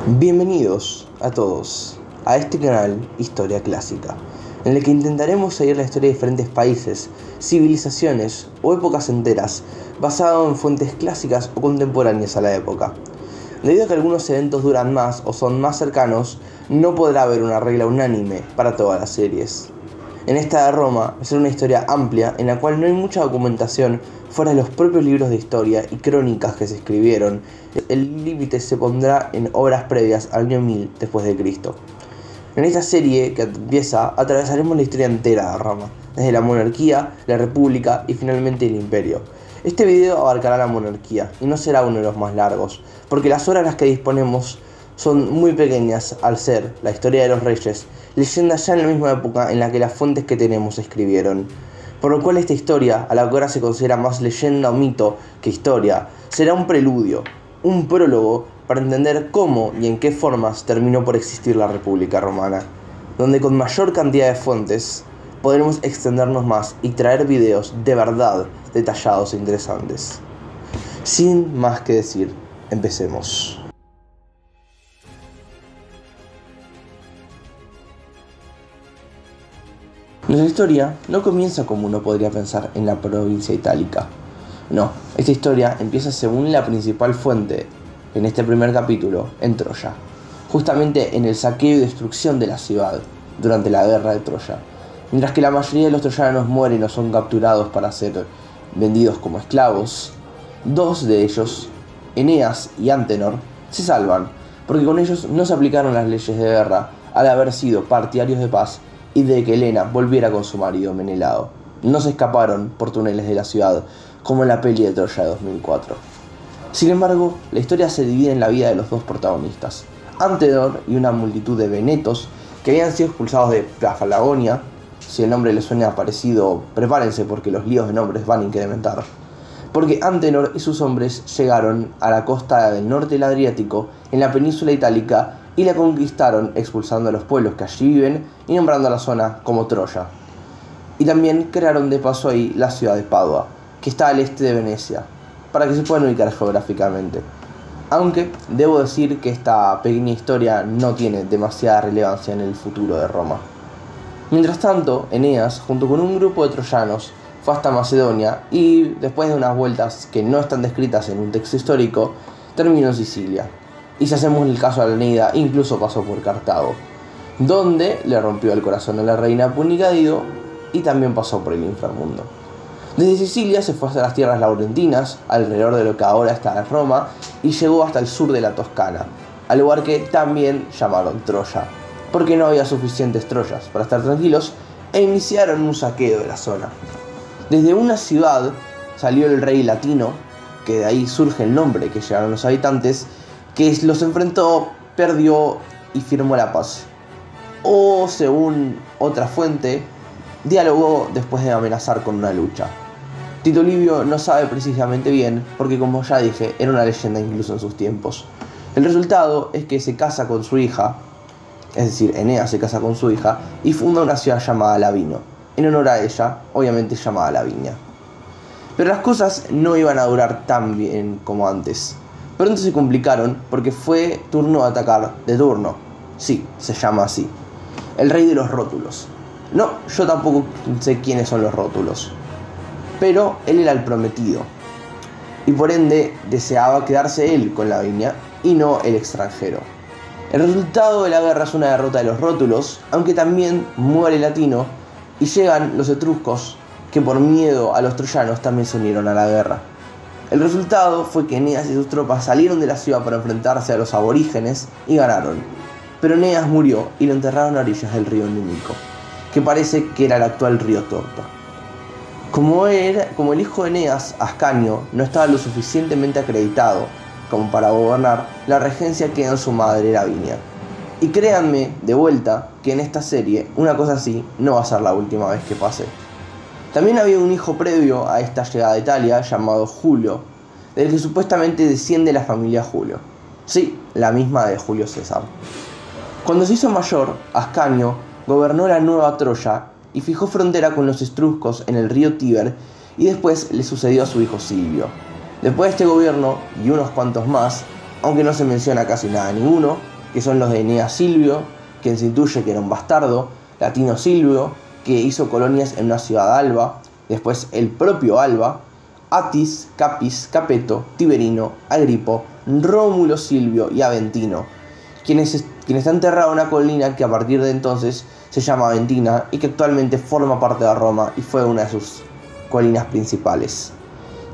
Bienvenidos a todos a este canal Historia Clásica, en el que intentaremos seguir la historia de diferentes países, civilizaciones o épocas enteras, basado en fuentes clásicas o contemporáneas a la época. Debido a que algunos eventos duran más o son más cercanos, no podrá haber una regla unánime para todas las series. En esta de Roma, es una historia amplia en la cual no hay mucha documentación fuera de los propios libros de historia y crónicas que se escribieron. El límite se pondrá en obras previas al año 1000 después de Cristo. En esta serie que empieza, atravesaremos la historia entera de Roma, desde la monarquía, la república y finalmente el imperio. Este video abarcará la monarquía y no será uno de los más largos, porque las horas a las que disponemos son muy pequeñas al ser la historia de los reyes, leyenda ya en la misma época en la que las fuentes que tenemos se escribieron. Por lo cual esta historia, a la que ahora se considera más leyenda o mito que historia, será un preludio, un prólogo para entender cómo y en qué formas terminó por existir la República Romana, donde con mayor cantidad de fuentes podremos extendernos más y traer videos de verdad detallados e interesantes. Sin más que decir, empecemos. Nuestra historia no comienza como uno podría pensar en la provincia itálica. No, esta historia empieza según la principal fuente, en este primer capítulo, en Troya. Justamente en el saqueo y destrucción de la ciudad, durante la guerra de Troya. Mientras que la mayoría de los troyanos mueren o son capturados para ser vendidos como esclavos, dos de ellos, Eneas y Antenor, se salvan, porque con ellos no se aplicaron las leyes de guerra al haber sido partidarios de paz y de que Helena volviera con su marido Menelao. No se escaparon por túneles de la ciudad, como en la peli de Troya de 2004. Sin embargo, la historia se divide en la vida de los dos protagonistas, Antenor y una multitud de venetos que habían sido expulsados de Paphlagonia. Si el nombre les suena parecido, prepárense porque los líos de nombres van a incrementar. Porque Antenor y sus hombres llegaron a la costa del norte del Adriático, en la península itálica, y la conquistaron expulsando a los pueblos que allí viven y nombrando a la zona como Troya. Y también crearon de paso ahí la ciudad de Padua, que está al este de Venecia, para que se puedan ubicar geográficamente. Aunque debo decir que esta pequeña historia no tiene demasiada relevancia en el futuro de Roma. Mientras tanto, Eneas, junto con un grupo de troyanos, fue hasta Macedonia y, después de unas vueltas que no están descritas en un texto histórico, terminó en Sicilia. Y si hacemos el caso a la Eneida, incluso pasó por Cartago, donde le rompió el corazón a la reina Púnica Dido y también pasó por el inframundo. Desde Sicilia se fue hasta las tierras laurentinas, alrededor de lo que ahora está en Roma, y llegó hasta el sur de la Toscana, al lugar que también llamaron Troya, porque no había suficientes Troyas para estar tranquilos, e iniciaron un saqueo de la zona. Desde una ciudad salió el rey latino, que de ahí surge el nombre que llevaron los habitantes, que los enfrentó, perdió y firmó la paz. O, según otra fuente, dialogó después de amenazar con una lucha. Tito Livio no sabe precisamente bien, porque como ya dije, era una leyenda incluso en sus tiempos. El resultado es que se casa con su hija, es decir, Eneas se casa con su hija, y funda una ciudad llamada Lavino, en honor a ella, obviamente llamada Lavinia. Pero las cosas no iban a durar tan bien como antes. Pronto se complicaron porque fue turno de atacar de turno. Sí, se llama así. El rey de los rótulos. No, yo tampoco sé quiénes son los rótulos. Pero él era el prometido. Y por ende deseaba quedarse él con Lavinia y no el extranjero. El resultado de la guerra es una derrota de los rótulos, aunque también muere Latino y llegan los etruscos, que por miedo a los troyanos también se unieron a la guerra. El resultado fue que Eneas y sus tropas salieron de la ciudad para enfrentarse a los aborígenes y ganaron. Pero Eneas murió y lo enterraron a orillas del río Númico, que parece que era el actual río Torto. Como el hijo de Eneas, Ascanio, no estaba lo suficientemente acreditado como para gobernar, la regencia quedó en su madre Lavinia. Y créanme, de vuelta, que en esta serie una cosa así no va a ser la última vez que pase. También había un hijo previo a esta llegada a Italia llamado Julio, del que supuestamente desciende la familia Julio. Sí, la misma de Julio César. Cuando se hizo mayor, Ascanio gobernó la nueva Troya y fijó frontera con los etruscos en el río Tíber, y después le sucedió a su hijo Silvio. Después de este gobierno y unos cuantos más, aunque no se menciona casi nada ninguno, que son los de Enea Silvio, quien se intuye que era un bastardo, Latino Silvio, que hizo colonias en una ciudad Alba, después el propio Alba, Atis, Capis, Capeto, Tiberino, Agripo, Rómulo Silvio y Aventino, quien está enterrado en una colina que a partir de entonces se llama Aventina y que actualmente forma parte de Roma y fue una de sus colinas principales.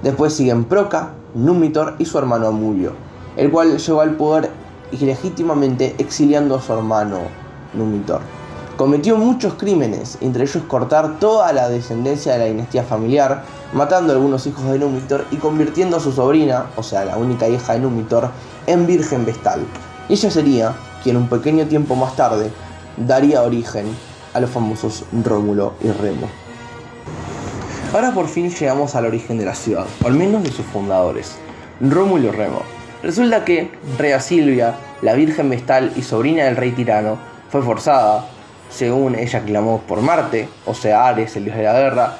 Después siguen Proca, Numitor y su hermano Amulio, el cual llegó al poder ilegítimamente exiliando a su hermano Numitor. Cometió muchos crímenes, entre ellos cortar toda la descendencia de la dinastía familiar, matando a algunos hijos de Numitor y convirtiendo a su sobrina, o sea la única hija de Numitor, en virgen vestal. Y ella sería quien un pequeño tiempo más tarde daría origen a los famosos Rómulo y Remo. Ahora por fin llegamos al origen de la ciudad, o al menos de sus fundadores, Rómulo y Remo. Resulta que Rea Silvia, la virgen vestal y sobrina del rey tirano, fue forzada, según ella clamó, por Marte, o sea Ares, el dios de la guerra,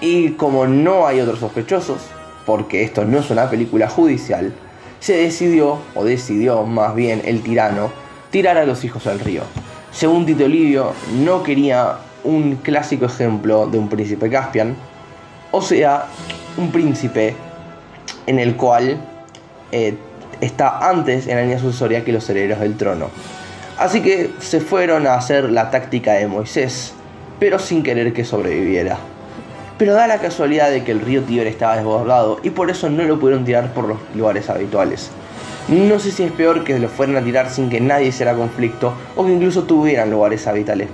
y como no hay otros sospechosos, porque esto no es una película judicial, se decidió más bien el tirano, tirar a los hijos al río. Según Tito Livio, no quería un clásico ejemplo de un príncipe Caspian, o sea, un príncipe en el cual está antes en la línea sucesoria que los herederos del trono. Así que se fueron a hacer la táctica de Moisés, pero sin querer que sobreviviera. Pero da la casualidad de que el río Tíber estaba desbordado y por eso no lo pudieron tirar por los lugares habituales. No sé si es peor que lo fueran a tirar sin que nadie hiciera conflicto o que incluso tuvieran lugares habituales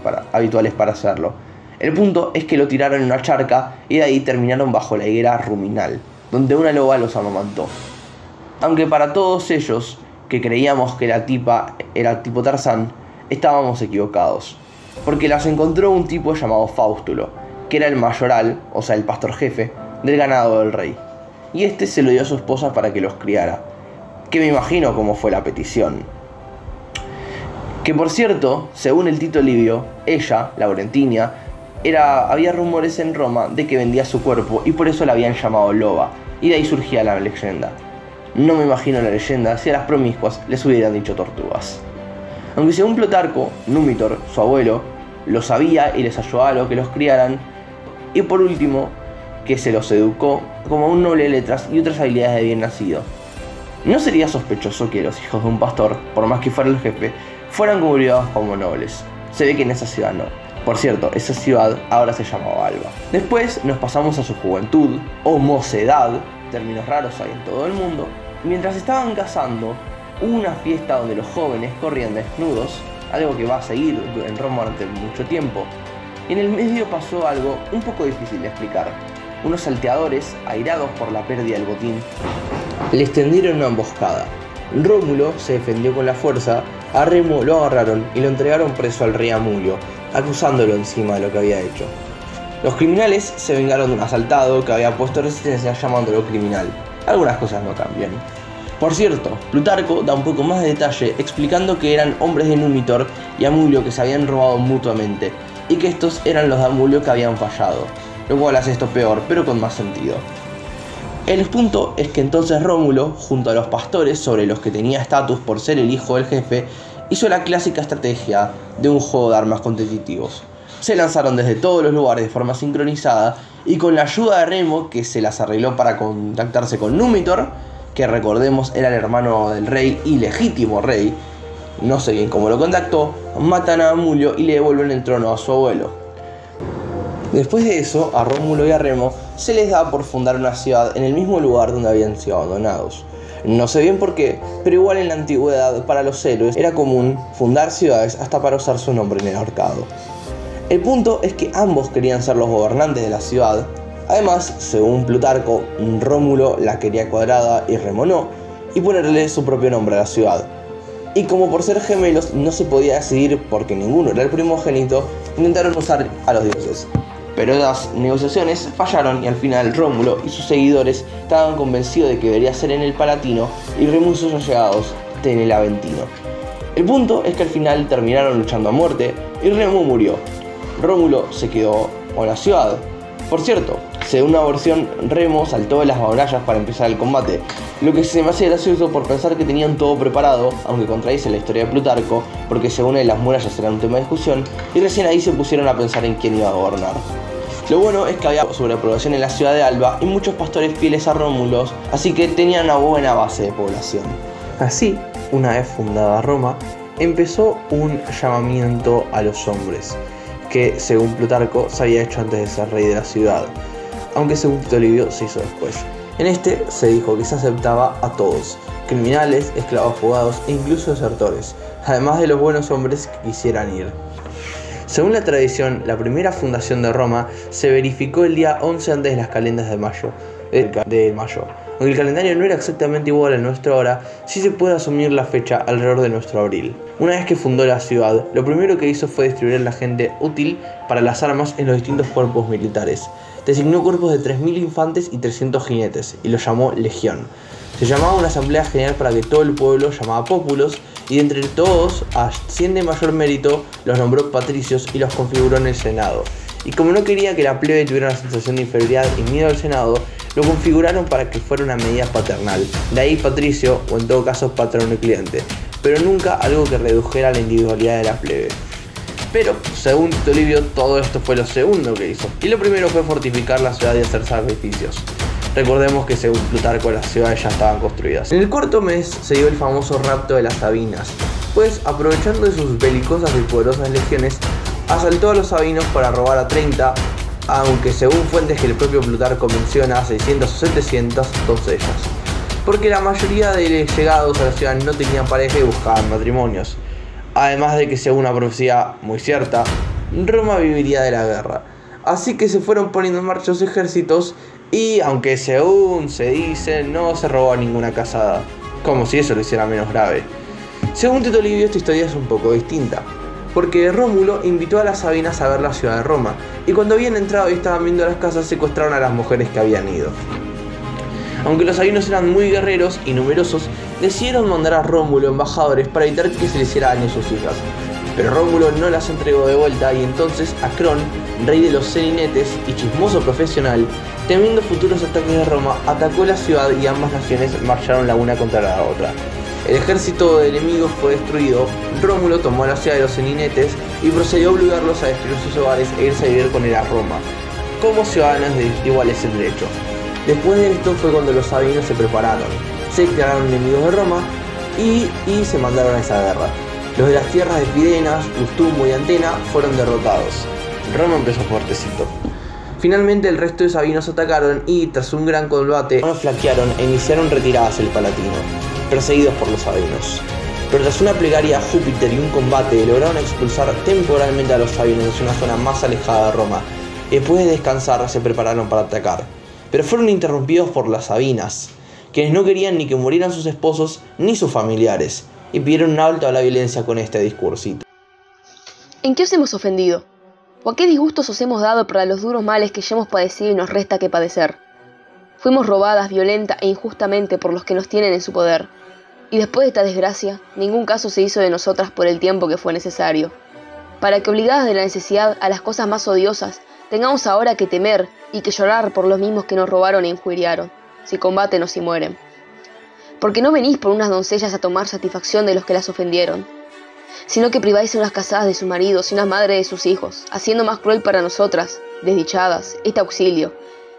para hacerlo. El punto es que lo tiraron en una charca y de ahí terminaron bajo la higuera Ruminal, donde una loba los amamantó. Aunque para todos ellos, que creíamos que la tipa era tipo Tarzán, estábamos equivocados, porque las encontró un tipo llamado Faustulo, que era el mayoral, o sea el pastor jefe, del ganado del rey, y este se lo dio a su esposa para que los criara, que me imagino cómo fue la petición. Que por cierto, según el Tito Livio, ella, Laurentinia, había rumores en Roma de que vendía su cuerpo y por eso la habían llamado loba, y de ahí surgía la leyenda. No me imagino la leyenda si a las promiscuas les hubieran dicho tortugas. Aunque según Plutarco, Numitor, su abuelo, lo sabía y les ayudaba a lo que los criaran, y por último, que se los educó como un noble de letras y otras habilidades de bien nacido. No sería sospechoso que los hijos de un pastor, por más que fuera el jefe, fueran considerados como nobles. Se ve que en esa ciudad no. Por cierto, esa ciudad ahora se llamaba Alba. Después nos pasamos a su juventud, o mocedad, términos raros hay en todo el mundo. Mientras estaban cazando, hubo una fiesta donde los jóvenes corrían desnudos, algo que va a seguir en Roma durante mucho tiempo. Y en el medio pasó algo un poco difícil de explicar. Unos salteadores, airados por la pérdida del botín, les tendieron una emboscada. Rómulo se defendió con la fuerza, a Remo lo agarraron y lo entregaron preso al rey Amulio, acusándolo encima de lo que había hecho. Los criminales se vengaron de un asaltado que había puesto resistencia llamándolo criminal. Algunas cosas no cambian. Por cierto, Plutarco da un poco más de detalle explicando que eran hombres de Numitor y Amulio que se habían robado mutuamente, y que estos eran los de Amulio que habían fallado, lo cual hace esto peor, pero con más sentido. El punto es que entonces Rómulo, junto a los pastores sobre los que tenía estatus por ser el hijo del jefe, hizo la clásica estrategia de un juego de armas competitivos. Se lanzaron desde todos los lugares de forma sincronizada y con la ayuda de Remo, que se las arregló para contactarse con Numitor, que recordemos era el hermano del rey y legítimo rey, no sé bien cómo lo contactó, matan a Amulio y le devuelven el trono a su abuelo. Después de eso, a Rómulo y a Remo se les da por fundar una ciudad en el mismo lugar donde habían sido abandonados. No sé bien por qué, pero igual en la antigüedad para los héroes era común fundar ciudades hasta para usar su nombre en el ahorcado. El punto es que ambos querían ser los gobernantes de la ciudad. Además, según Plutarco, Rómulo la quería cuadrada y Remo no, y ponerle su propio nombre a la ciudad. Y como por ser gemelos no se podía decidir porque ninguno era el primogénito, intentaron usar a los dioses. Pero las negociaciones fallaron y al final Rómulo y sus seguidores estaban convencidos de que debería ser en el Palatino y Remo y sus allegados en el Aventino. El punto es que al final terminaron luchando a muerte y Remo murió. Rómulo se quedó con la ciudad. Por cierto, Según una versión, Remo saltó de las murallas para empezar el combate, lo que se me hace gracioso por pensar que tenían todo preparado, aunque contradice la historia de Plutarco, porque según él las murallas eran un tema de discusión, y recién ahí se pusieron a pensar en quién iba a gobernar. Lo bueno es que había sobrepoblación en la ciudad de Alba y muchos pastores fieles a Rómulo, así que tenían una buena base de población. Así, una vez fundada Roma, empezó un llamamiento a los hombres, que según Plutarco se había hecho antes de ser rey de la ciudad, aunque según Tito Livio se hizo después. En este se dijo que se aceptaba a todos, criminales, esclavos fugados e incluso desertores, además de los buenos hombres que quisieran ir. Según la tradición, la primera fundación de Roma se verificó el día 11 antes de las calendas de mayo. Aunque el calendario no era exactamente igual al nuestro ahora, sí se puede asumir la fecha alrededor de nuestro abril. Una vez que fundó la ciudad, lo primero que hizo fue distribuir a la gente útil para las armas en los distintos cuerpos militares. Designó cuerpos de 3.000 infantes y 300 jinetes, y los llamó legión. Se llamaba una asamblea general para que todo el pueblo llamaba populos, y de entre todos, a 100 de mayor mérito, los nombró patricios y los configuró en el Senado. Y como no quería que la plebe tuviera una sensación de inferioridad y miedo al Senado, lo configuraron para que fuera una medida paternal, de ahí patricio o en todo caso patrono y cliente, pero nunca algo que redujera la individualidad de la plebe. Pero, según Tito Livio, todo esto fue lo segundo que hizo, y lo primero fue fortificar la ciudad y hacer sacrificios. Recordemos que según Plutarco las ciudades ya estaban construidas. En el cuarto mes se dio el famoso rapto de las Sabinas, pues aprovechando de sus belicosas y poderosas legiones, asaltó a los sabinos para robar a 30, aunque según fuentes que el propio Plutarco menciona a 600 o 700 doncellas, porque la mayoría de los llegados a la ciudad no tenían pareja y buscaban matrimonios. Además de que según una profecía muy cierta, Roma viviría de la guerra. Así que se fueron poniendo en marcha los ejércitos y, aunque según se dice, no se robó a ninguna casada, como si eso lo hiciera menos grave. Según Tito Livio, esta historia es un poco distinta, porque Rómulo invitó a las Sabinas a ver la ciudad de Roma, y cuando habían entrado y estaban viendo las casas, secuestraron a las mujeres que habían ido. Aunque los sabinos eran muy guerreros y numerosos, decidieron mandar a Rómulo embajadores para evitar que se le hiciera daño a sus hijas. Pero Rómulo no las entregó de vuelta y entonces Acrón, rey de los Seninetes y chismoso profesional, temiendo futuros ataques de Roma, atacó la ciudad y ambas naciones marcharon la una contra la otra. El ejército del enemigo fue destruido, Rómulo tomó la ciudad de los Seninetes y procedió a obligarlos a destruir sus hogares e irse a vivir con él a Roma, como ciudadanos de iguales en derecho. Después de esto fue cuando los sabinos se prepararon, se declararon enemigos de Roma y se mandaron a esa guerra. Los de las tierras de Fidenas, Ustumo y Antena fueron derrotados. Roma empezó fuertecito. Finalmente el resto de sabinos atacaron y, tras un gran combate, no flaquearon e iniciaron retiradas hacia el Palatino, perseguidos por los sabinos. Pero tras una plegaria a Júpiter y un combate, lograron expulsar temporalmente a los sabinos hacia una zona más alejada de Roma, y después de descansar se prepararon para atacar. Pero fueron interrumpidos por las Sabinas, quienes no querían ni que murieran sus esposos ni sus familiares, y pidieron un alto a la violencia con este discursito. ¿En qué os hemos ofendido? ¿O a qué disgustos os hemos dado para los duros males que ya hemos padecido y nos resta que padecer? Fuimos robadas violenta e injustamente por los que nos tienen en su poder, y después de esta desgracia, ningún caso se hizo de nosotras por el tiempo que fue necesario, para que obligadas de la necesidad a las cosas más odiosas, tengamos ahora que temer y que llorar por los mismos que nos robaron e injuriaron, si combaten o si mueren. Porque no venís por unas doncellas a tomar satisfacción de los que las ofendieron, sino que priváis a unas casadas de sus maridos y unas madres de sus hijos, haciendo más cruel para nosotras, desdichadas, este auxilio,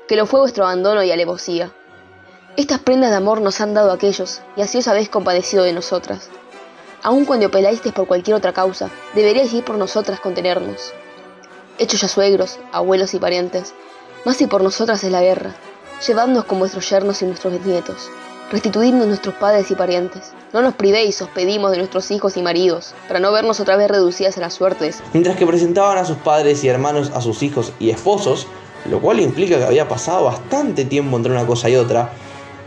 que lo fue vuestro abandono y alevosía. Estas prendas de amor nos han dado aquellos, y así os habéis compadecido de nosotras. Aun cuando apelasteis por cualquier otra causa, deberíais ir por nosotras contenernos. Hechos ya suegros, abuelos y parientes, más si por nosotras es la guerra, llevadnos con vuestros yernos y nuestros nietos, restituidnos nuestros padres y parientes. No nos privéis, os pedimos, de nuestros hijos y maridos, para no vernos otra vez reducidas a las suertes. Mientras que presentaban a sus padres y hermanos a sus hijos y esposos, lo cual implica que había pasado bastante tiempo entre una cosa y otra,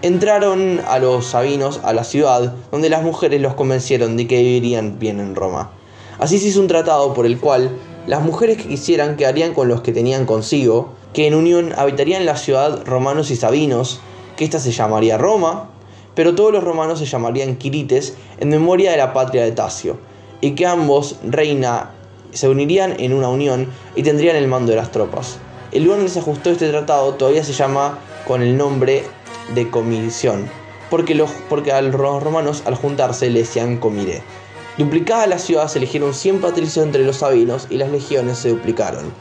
entraron a los sabinos a la ciudad, donde las mujeres los convencieron de que vivirían bien en Roma. Así se hizo un tratado por el cual las mujeres que quisieran quedarían con los que tenían consigo, que en unión habitarían la ciudad romanos y sabinos, que ésta se llamaría Roma, pero todos los romanos se llamarían Quirites en memoria de la patria de Tasio, y que ambos, reina, se unirían en una unión y tendrían el mando de las tropas. El lugar donde se ajustó este tratado todavía se llama con el nombre de comisión, porque a los romanos al juntarse le decían comire. Duplicada la ciudad, se eligieron 100 patricios entre los sabinos y las legiones se duplicaron.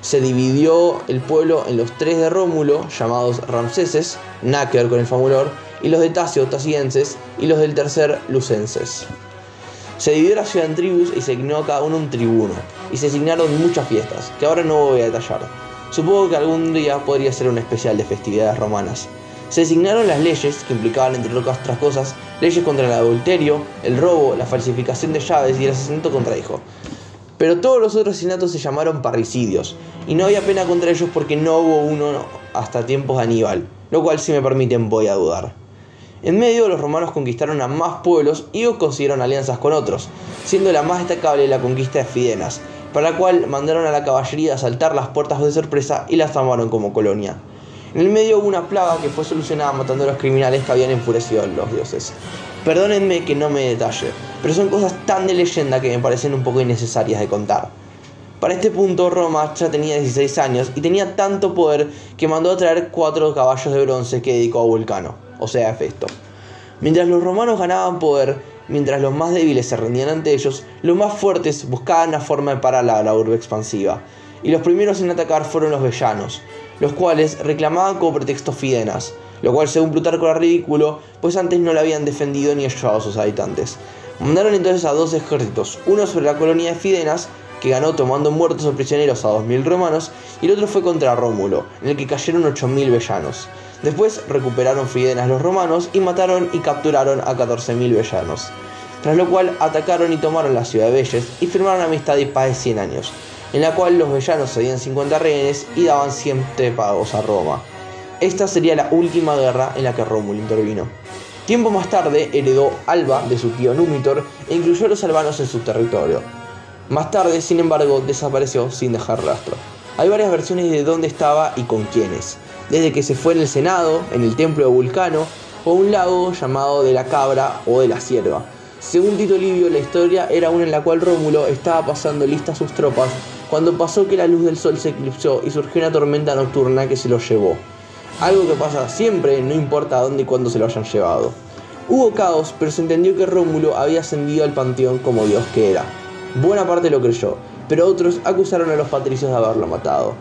Se dividió el pueblo en los 3 de Rómulo, llamados Ramseses, nada que ver con el Famulor, y los de Tasio, tasienses, y los del tercer, lucenses. Se dividió la ciudad en tribus y se asignó a cada uno un tribuno, y se asignaron muchas fiestas, que ahora no voy a detallar. Supongo que algún día podría ser un especial de festividades romanas. Se designaron las leyes, que implicaban entre otras cosas, leyes contra el adulterio, el robo, la falsificación de llaves y el asesinato contra hijo. Pero todos los otros asesinatos se llamaron parricidios, y no había pena contra ellos porque no hubo uno hasta tiempos de Aníbal, lo cual, si me permiten, voy a dudar. En medio, los romanos conquistaron a más pueblos y consiguieron alianzas con otros, siendo la más destacable la conquista de Fidenas, para la cual mandaron a la caballería a asaltar las puertas de sorpresa y las tomaron como colonia. En el medio hubo una plaga que fue solucionada matando a los criminales que habían enfurecido a los dioses. Perdónenme que no me detalle, pero son cosas tan de leyenda que me parecen un poco innecesarias de contar. Para este punto, Roma ya tenía 16 años y tenía tanto poder que mandó a traer 4 caballos de bronce que dedicó a Vulcano, o sea, a Hefesto. Mientras los romanos ganaban poder, mientras los más débiles se rendían ante ellos, los más fuertes buscaban una forma de parar la urbe expansiva, y los primeros en atacar fueron los vellanos, los cuales reclamaban como pretexto Fidenas, lo cual según Plutarco era ridículo, pues antes no la habían defendido ni ayudado a sus habitantes. Mandaron entonces a 2 ejércitos, uno sobre la colonia de Fidenas, que ganó tomando muertos o prisioneros a 2000 romanos, y el otro fue contra Rómulo, en el que cayeron 8000 vellanos. Después recuperaron Fidenas los romanos y mataron y capturaron a 14000 vellanos, tras lo cual atacaron y tomaron la ciudad de Velles y firmaron amistad y paz de 100 años, en la cual los vellanos cedían 50 rehenes y daban 100 pagos a Roma. Esta sería la última guerra en la que Rómulo intervino. Tiempo más tarde heredó Alba de su tío Numitor e incluyó a los albanos en su territorio. Más tarde, sin embargo, desapareció sin dejar rastro. Hay varias versiones de dónde estaba y con quiénes, desde que se fue en el Senado, en el templo de Vulcano, o un lago llamado de la Cabra o de la Cierva. Según Tito Livio, la historia era una en la cual Rómulo estaba pasando lista a sus tropas cuando pasó que la luz del sol se eclipsó y surgió una tormenta nocturna que se lo llevó. Algo que pasa siempre, no importa dónde y cuándo se lo hayan llevado. Hubo caos, pero se entendió que Rómulo había ascendido al panteón como dios que era. Buena parte lo creyó, pero otros acusaron a los patricios de haberlo matado.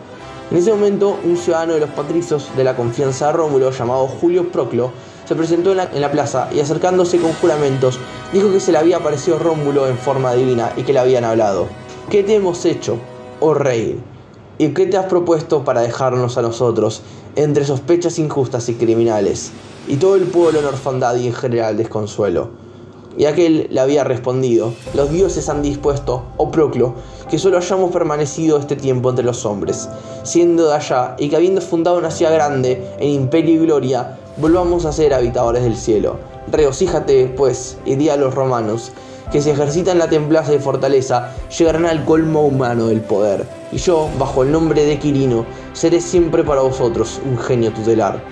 En ese momento, un ciudadano de los patricios de la confianza de Rómulo, llamado Julio Proclo, se presentó en la plaza y, acercándose con juramentos, dijo que se le había aparecido Rómulo en forma divina y que le habían hablado. ¿Qué te hemos hecho, oh rey? ¿Y qué te has propuesto para dejarnos a nosotros entre sospechas injustas y criminales, y todo el pueblo en orfandad y en general desconsuelo? Y aquel le había respondido: los dioses han dispuesto, oh Proclo, que solo hayamos permanecido este tiempo entre los hombres, siendo de allá, y que habiendo fundado una ciudad grande en imperio y gloria, volvamos a ser habitadores del cielo. Regocíjate, pues, y di a los romanos, que si ejercitan la templanza y fortaleza, llegarán al colmo humano del poder, y yo, bajo el nombre de Quirino, seré siempre para vosotros un genio tutelar.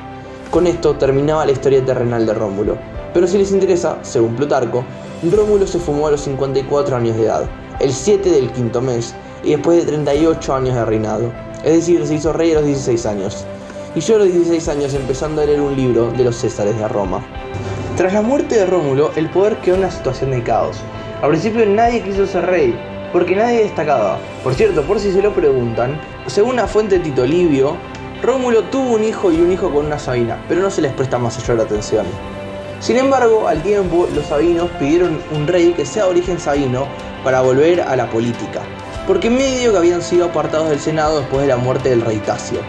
Con esto terminaba la historia terrenal de Rómulo. Pero si les interesa, según Plutarco, Rómulo se fumó a los 54 años de edad, el 7 del quinto mes, y después de 38 años de reinado. Es decir, se hizo rey a los 16 años. Y yo a los 16 años empezando a leer un libro de los Césares de Roma. Tras la muerte de Rómulo, el poder quedó en una situación de caos. Al principio nadie quiso ser rey, porque nadie destacaba. Por cierto, por si se lo preguntan, según una fuente de Tito Livio, Rómulo tuvo un hijo y un hijo con una sabina, pero no se les presta más mayor atención. Sin embargo, al tiempo, los sabinos pidieron un rey que sea de origen sabino para volver a la política, porque medio que habían sido apartados del Senado después de la muerte del rey Tasio.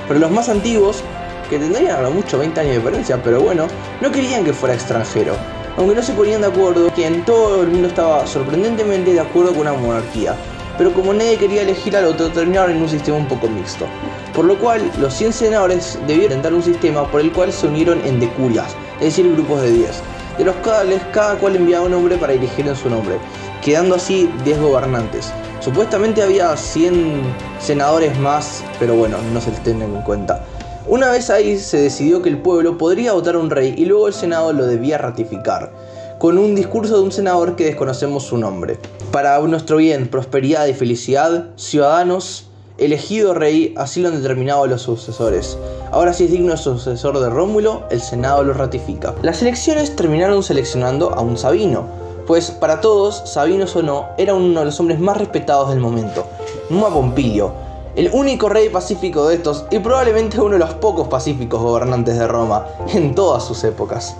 Pero los más antiguos, que tendrían a lo mucho 20 años de diferencia, pero bueno, no querían que fuera extranjero, aunque no se ponían de acuerdo, que en todo el mundo estaba sorprendentemente de acuerdo con una monarquía, pero como nadie quería elegir al otro, terminaron en un sistema un poco mixto, por lo cual los 100 senadores debieron intentar un sistema por el cual se unieron en decurias, es decir, grupos de 10, de los cuales cada cual enviaba un hombre para elegir en su nombre, quedando así 10 gobernantes. Supuestamente había 100 senadores más, pero bueno, no se les tienen en cuenta. Una vez ahí se decidió que el pueblo podría votar a un rey y luego el Senado lo debía ratificar, con un discurso de un senador que desconocemos su nombre. Para nuestro bien, prosperidad y felicidad, ciudadanos, elegido rey, así lo han determinado los sucesores. Ahora si es digno sucesor de Rómulo, el Senado lo ratifica. Las elecciones terminaron seleccionando a un Sabino, pues para todos, sabinos o no, era uno de los hombres más respetados del momento, Numa Pompilio, el único rey pacífico de estos y probablemente uno de los pocos pacíficos gobernantes de Roma en todas sus épocas.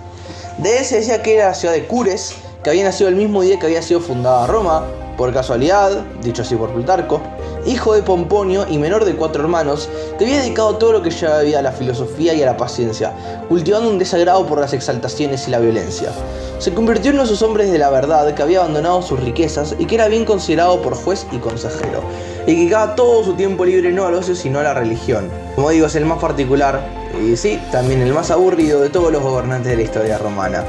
De él se decía que era la ciudad de Cures, que había nacido el mismo día que había sido fundada Roma, por casualidad, dicho así por Plutarco, hijo de Pomponio y menor de 4 hermanos, que había dedicado todo lo que llevaba de vida a la filosofía y a la paciencia, cultivando un desagrado por las exaltaciones y la violencia. Se convirtió en uno de esos hombres de la verdad que había abandonado sus riquezas y que era bien considerado por juez y consejero, y que dedicaba todo su tiempo libre no al ocio sino a la religión. Como digo, es el más particular, y sí, también el más aburrido de todos los gobernantes de la historia romana.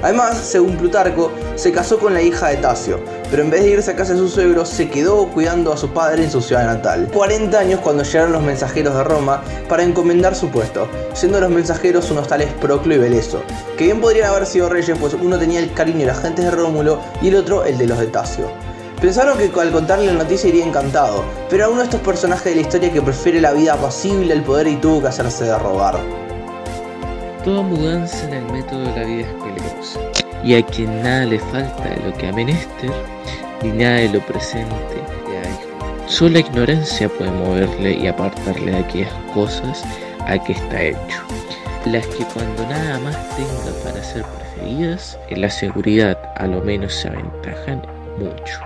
Además, según Plutarco, se casó con la hija de Tasio, pero en vez de irse a casa de su suegro, se quedó cuidando a su padre en su ciudad natal. 40 años cuando llegaron los mensajeros de Roma para encomendar su puesto, siendo los mensajeros unos tales Proclo y Beleso, que bien podrían haber sido reyes, pues uno tenía el cariño de la gente de Rómulo y el otro el de los de Tasio. Pensaron que al contarle la noticia iría encantado, pero era uno de estos personajes de la historia que prefiere la vida apacible al poder y tuvo que hacerse de rogar. Toda mudanza en el método de la vida es peligrosa, y a quien nada le falta de lo que ha menester, ni nada de lo presente le da disgusto. Solo la ignorancia puede moverle y apartarle de aquellas cosas a que está hecho, las que cuando nada más tenga para ser preferidas, en la seguridad a lo menos se aventajan mucho,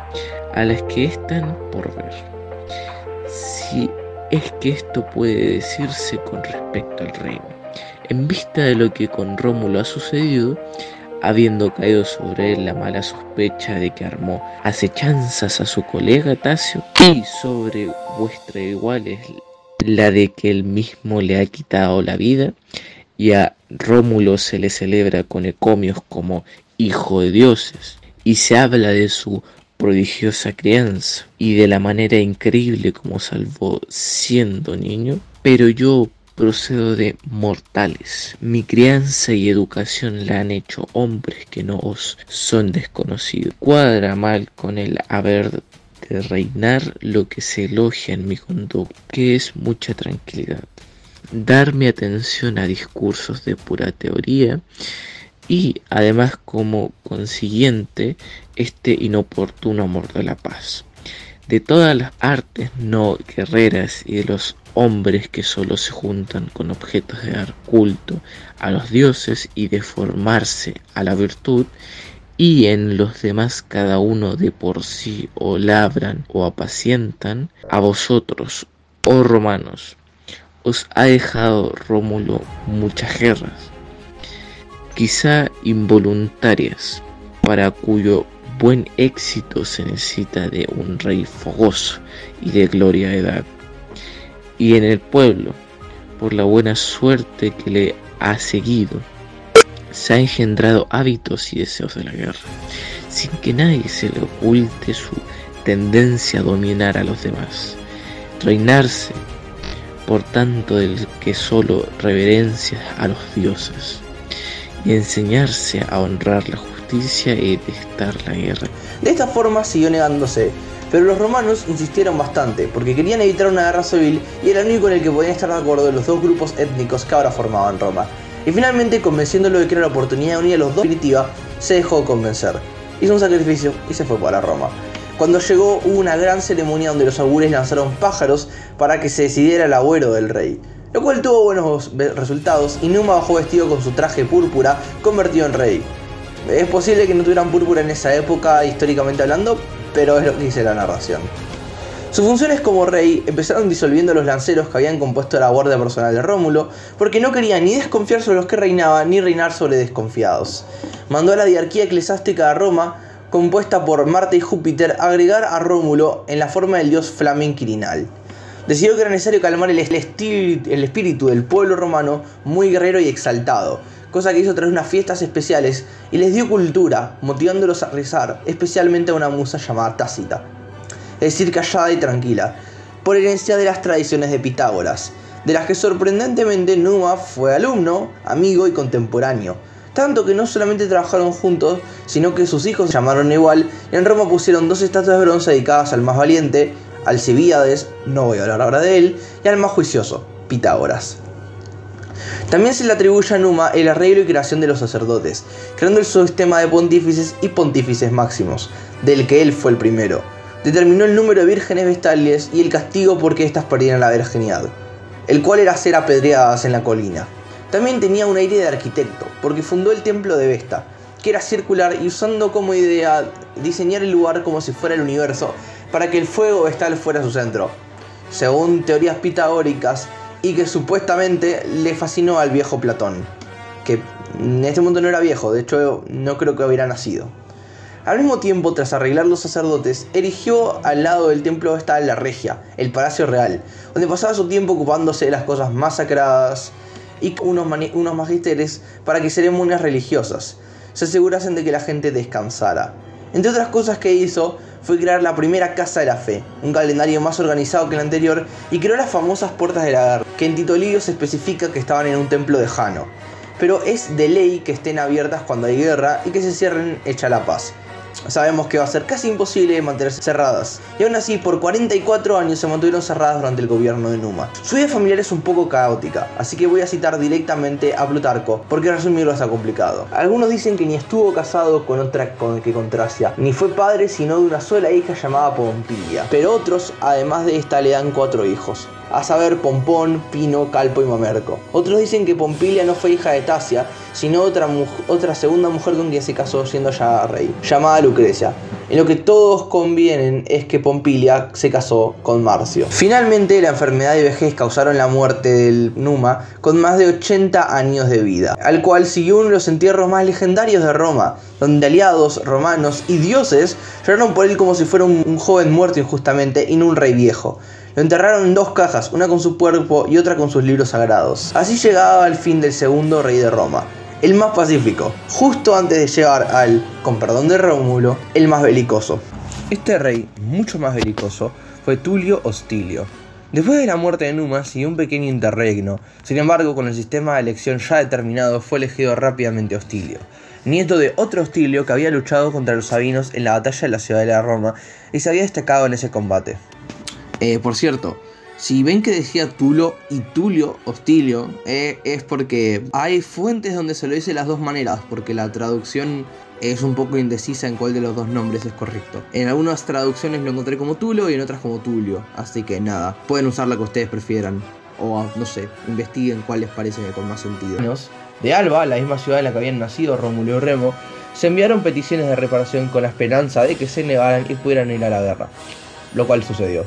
a las que están por ver. Si es que esto puede decirse con respecto al reino. En vista de lo que con Rómulo ha sucedido, habiendo caído sobre él la mala sospecha de que armó acechanzas a su colega Tasio, y sobre vuestra iguales la de que él mismo le ha quitado la vida, y a Rómulo se le celebra con encomios como hijo de dioses, y se habla de su prodigiosa crianza, y de la manera increíble como salvó siendo niño, pero yo procedo de mortales. Mi crianza y educación la han hecho hombres que no os son desconocidos. Cuadra mal con el haber de reinar lo que se elogia en mi conducta, que es mucha tranquilidad. Darme atención a discursos de pura teoría y además como consiguiente este inoportuno amor de la paz. De todas las artes no guerreras y de los hombres que solo se juntan con objetos de dar culto a los dioses y de formarse a la virtud, y en los demás cada uno de por sí o labran o apacientan, a vosotros, oh romanos, os ha dejado Rómulo muchas guerras, quizá involuntarias, para cuyo buen éxito se necesita de un rey fogoso y de gloria de edad. Y en el pueblo, por la buena suerte que le ha seguido, se ha engendrado hábitos y deseos de la guerra, sin que nadie se le oculte su tendencia a dominar a los demás. Reinarse, por tanto, del que solo reverencia a los dioses, y enseñarse a honrar la justicia y detestar la guerra. De esta forma siguió negándose, pero los romanos insistieron bastante, porque querían evitar una guerra civil y era el único en el que podían estar de acuerdo los dos grupos étnicos que ahora formaban Roma. Y finalmente, convenciéndolo de que era la oportunidad de unir a los dos definitiva, se dejó convencer. Hizo un sacrificio y se fue para Roma. Cuando llegó hubo una gran ceremonia donde los augures lanzaron pájaros para que se decidiera el agüero del rey, lo cual tuvo buenos resultados y Numa bajó vestido con su traje púrpura convertido en rey. Es posible que no tuvieran púrpura en esa época históricamente hablando, pero es lo que dice la narración. Sus funciones como rey empezaron disolviendo los lanceros que habían compuesto la guardia personal de Rómulo, porque no quería ni desconfiar sobre los que reinaban ni reinar sobre desconfiados. Mandó a la diarquía eclesiástica de Roma, compuesta por Marte y Júpiter, agregar a Rómulo en la forma del dios Flamen Quirinal. Decidió que era necesario calmar el espíritu del pueblo romano, muy guerrero y exaltado, cosa que hizo a través de unas fiestas especiales, y les dio cultura, motivándolos a rezar, especialmente a una musa llamada Tácita, es decir, callada y tranquila, por herencia de las tradiciones de Pitágoras, de las que sorprendentemente Numa fue alumno, amigo y contemporáneo, tanto que no solamente trabajaron juntos, sino que sus hijos se llamaron igual, y en Roma pusieron 2 estatuas de bronce dedicadas al más valiente, Alcibíades, no voy a hablar ahora de él, y al más juicioso, Pitágoras. También se le atribuye a Numa el arreglo y creación de los sacerdotes, creando el sistema de pontífices y pontífices máximos, del que él fue el primero. Determinó el número de vírgenes vestales y el castigo porque éstas perdieran la virginidad, el cual era ser apedreadas en la colina. También tenía un aire de arquitecto, porque fundó el templo de Vesta, que era circular y usando como idea diseñar el lugar como si fuera el universo, para que el fuego vestal fuera su centro, según teorías pitagóricas, y que supuestamente le fascinó al viejo Platón, que en este mundo no era viejo, de hecho no creo que hubiera nacido. Al mismo tiempo, tras arreglar los sacerdotes, erigió al lado del templo vestal la Regia, el palacio real, donde pasaba su tiempo ocupándose de las cosas más sagradas y unos magisteres para que ceremonias religiosas se asegurasen de que la gente descansara. Entre otras cosas que hizo fue crear la primera Casa de la Fe, un calendario más organizado que el anterior, y creó las famosas Puertas de la Guerra, que en Tito Livio se especifica que estaban en un templo de Jano, pero es de ley que estén abiertas cuando hay guerra y que se cierren hecha la paz. Sabemos que va a ser casi imposible mantenerse cerradas, y aún así por 44 años se mantuvieron cerradas durante el gobierno de Numa. Su vida familiar es un poco caótica, así que voy a citar directamente a Plutarco, porque resumirlo está complicado. Algunos dicen que ni estuvo casado con Tracia, ni fue padre sino de una sola hija llamada Pompilia, pero otros, además de esta, le dan 4 hijos, a saber Pompón, Pino, Calpo y Mamerco. Otros dicen que Pompilia no fue hija de Tasia, sino otra segunda mujer con quien se casó siendo ya rey, llamada Lucrecia. En lo que todos convienen es que Pompilia se casó con Marcio. Finalmente, la enfermedad y vejez causaron la muerte del Numa con más de 80 años de vida, al cual siguió uno de los entierros más legendarios de Roma, donde aliados, romanos y dioses lloraron por él como si fuera un joven muerto injustamente y no un rey viejo. Lo enterraron en 2 cajas, una con su cuerpo y otra con sus libros sagrados. Así llegaba el fin del segundo rey de Roma, el más pacífico, justo antes de llegar al, con perdón de Rómulo, el más belicoso. Este rey, mucho más belicoso, fue Tulio Hostilio. Después de la muerte de Numa siguió un pequeño interregno. Sin embargo, con el sistema de elección ya determinado, fue elegido rápidamente Hostilio, nieto de otro Hostilio que había luchado contra los sabinos en la batalla de la ciudadela de Roma y se había destacado en ese combate. Por cierto, si ven que decía Tulo y Tulio Hostilio, es porque hay fuentes donde se lo dice de las dos maneras, porque la traducción es un poco indecisa en cuál de los dos nombres es correcto. En algunas traducciones lo encontré como Tulo y en otras como Tulio, así que nada, pueden usar la que ustedes prefieran, o no sé, investiguen cuál les parece con más sentido. De Alba, la misma ciudad en la que habían nacido Rómulo y Remo, se enviaron peticiones de reparación con la esperanza de que se negaran y pudieran ir a la guerra, lo cual sucedió.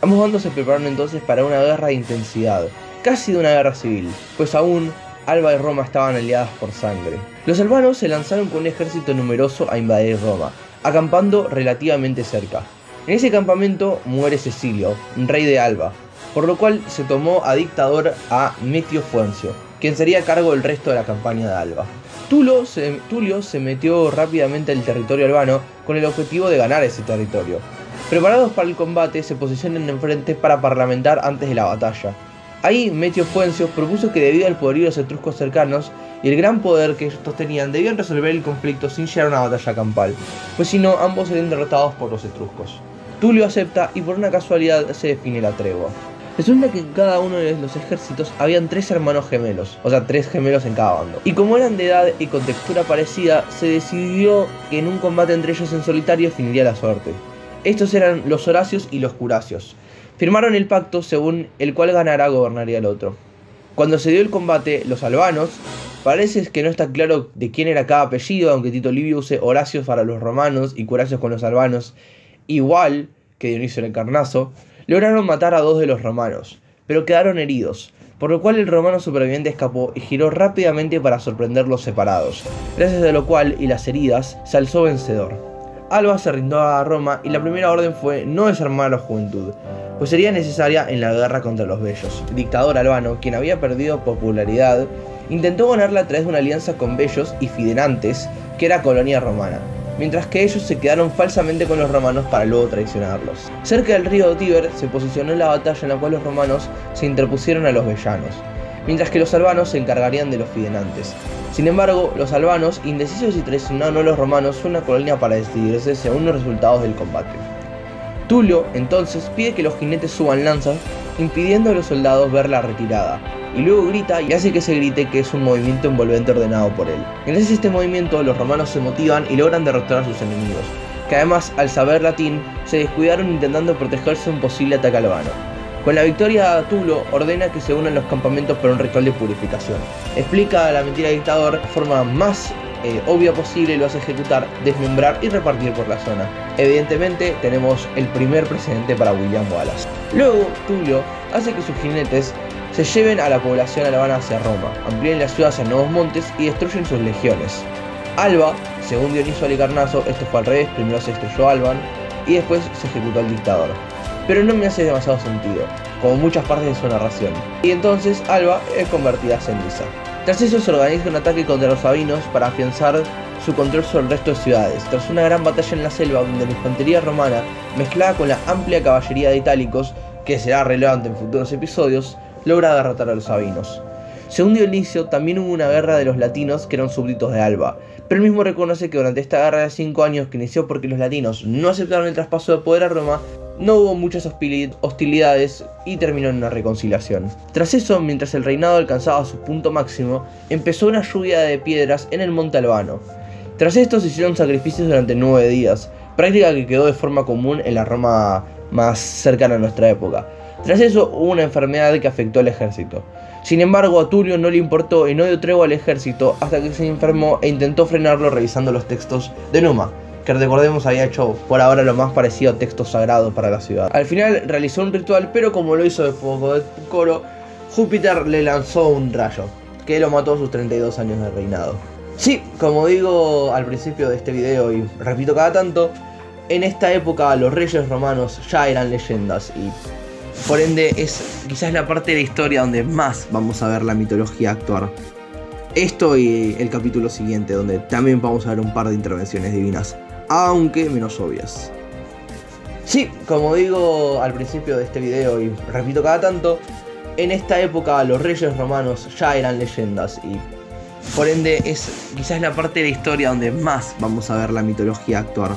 Ambos bandos se prepararon entonces para una guerra de intensidad, casi de una guerra civil, pues aún Alba y Roma estaban aliadas por sangre. Los albanos se lanzaron con un ejército numeroso a invadir Roma, acampando relativamente cerca. En ese campamento muere Cecilio, rey de Alba, por lo cual se tomó a dictador a Metio Fuencio, quien sería a cargo del resto de la campaña de Alba. Tulio se metió rápidamente al territorio albano con el objetivo de ganar ese territorio. Preparados para el combate, se posicionan enfrente para parlamentar antes de la batalla. Ahí, Metio Fuencio propuso que debido al poderío de los etruscos cercanos y el gran poder que estos tenían, debían resolver el conflicto sin llegar a una batalla campal, pues si no, ambos serían derrotados por los etruscos. Tulio acepta y por una casualidad se define la tregua. Resulta que en cada uno de los ejércitos habían 3 hermanos gemelos, o sea 3 gemelos en cada bando. Y como eran de edad y con textura parecida, se decidió que en un combate entre ellos en solitario finiría la suerte. Estos eran los Horacios y los Curacios. Firmaron el pacto según el cual ganara gobernaría el otro. Cuando se dio el combate, los albanos, parece que no está claro de quién era cada apellido, aunque Tito Livio use Horacios para los romanos y Curacios con los albanos, igual que Dionisio el Encarnazo, lograron matar a 2 de los romanos, pero quedaron heridos, por lo cual el romano superviviente escapó y giró rápidamente para sorprenderlos separados, gracias a lo cual y las heridas se alzó vencedor. Alba se rindió a Roma y la primera orden fue no desarmar a la juventud, pues sería necesaria en la guerra contra los bellos. El dictador albano, quien había perdido popularidad, intentó ganarla a través de una alianza con bellos y fidenantes, que era colonia romana, mientras que ellos se quedaron falsamente con los romanos para luego traicionarlos. Cerca del río Tíber se posicionó la batalla en la cual los romanos se interpusieron a los bellanos, mientras que los albanos se encargarían de los fidenantes. Sin embargo, los albanos, indecisos y traicionados a los romanos, fue una colonia para decidirse según los resultados del combate. Tulio entonces pide que los jinetes suban lanzas, impidiendo a los soldados ver la retirada, y luego grita y hace que se grite que es un movimiento envolvente ordenado por él. Gracias a este movimiento los romanos se motivan y logran derrotar a sus enemigos, que además al saber latín se descuidaron intentando protegerse de un posible ataque albano. Con la victoria, Tulio ordena que se unan los campamentos para un ritual de purificación. Explica la mentira al dictador de forma más obvia posible y lo hace ejecutar, desmembrar y repartir por la zona. Evidentemente tenemos el primer precedente para William Wallace. Luego Tulio hace que sus jinetes se lleven a la población albana hacia Roma, amplíen la ciudad hacia nuevos montes y destruyen sus legiones. Alba, según Dioniso Halicarnaso, esto fue al revés, primero se destruyó Alban y después se ejecutó al dictador. Pero no me hace demasiado sentido, como muchas partes de su narración. Y entonces Alba es convertida a ceniza. Tras eso se organiza un ataque contra los sabinos para afianzar su control sobre el resto de ciudades. Tras una gran batalla en la selva donde la infantería romana, mezclada con la amplia caballería de itálicos, que será relevante en futuros episodios, logra derrotar a los sabinos. Según Dionisio, también hubo una guerra de los latinos que eran súbditos de Alba, pero él mismo reconoce que durante esta guerra de 5 años que inició porque los latinos no aceptaron el traspaso de poder a Roma, no hubo muchas hostilidades y terminó en una reconciliación. Tras eso, mientras el reinado alcanzaba su punto máximo, empezó una lluvia de piedras en el monte albano. Tras esto se hicieron sacrificios durante 9 días, práctica que quedó de forma común en la Roma más cercana a nuestra época. Tras eso hubo una enfermedad que afectó al ejército. Sin embargo, a Tulio no le importó y no dio tregua al ejército hasta que se enfermó e intentó frenarlo revisando los textos de Numa, que recordemos había hecho por ahora lo más parecido a texto sagrado para la ciudad. Al final realizó un ritual, pero como lo hizo de poco de coro, Júpiter le lanzó un rayo, que lo mató a sus 32 años de reinado. Sí, como digo al principio de este video y repito cada tanto, en esta época los reyes romanos ya eran leyendas y por ende es quizás la parte de la historia donde más vamos a ver la mitología actuar. Esto y el capítulo siguiente, donde también vamos a ver un par de intervenciones divinas, aunque menos obvias. Sí, como digo al principio de este video y repito cada tanto, en esta época los reyes romanos ya eran leyendas y por ende es quizás la parte de la historia donde más vamos a ver la mitología actuar.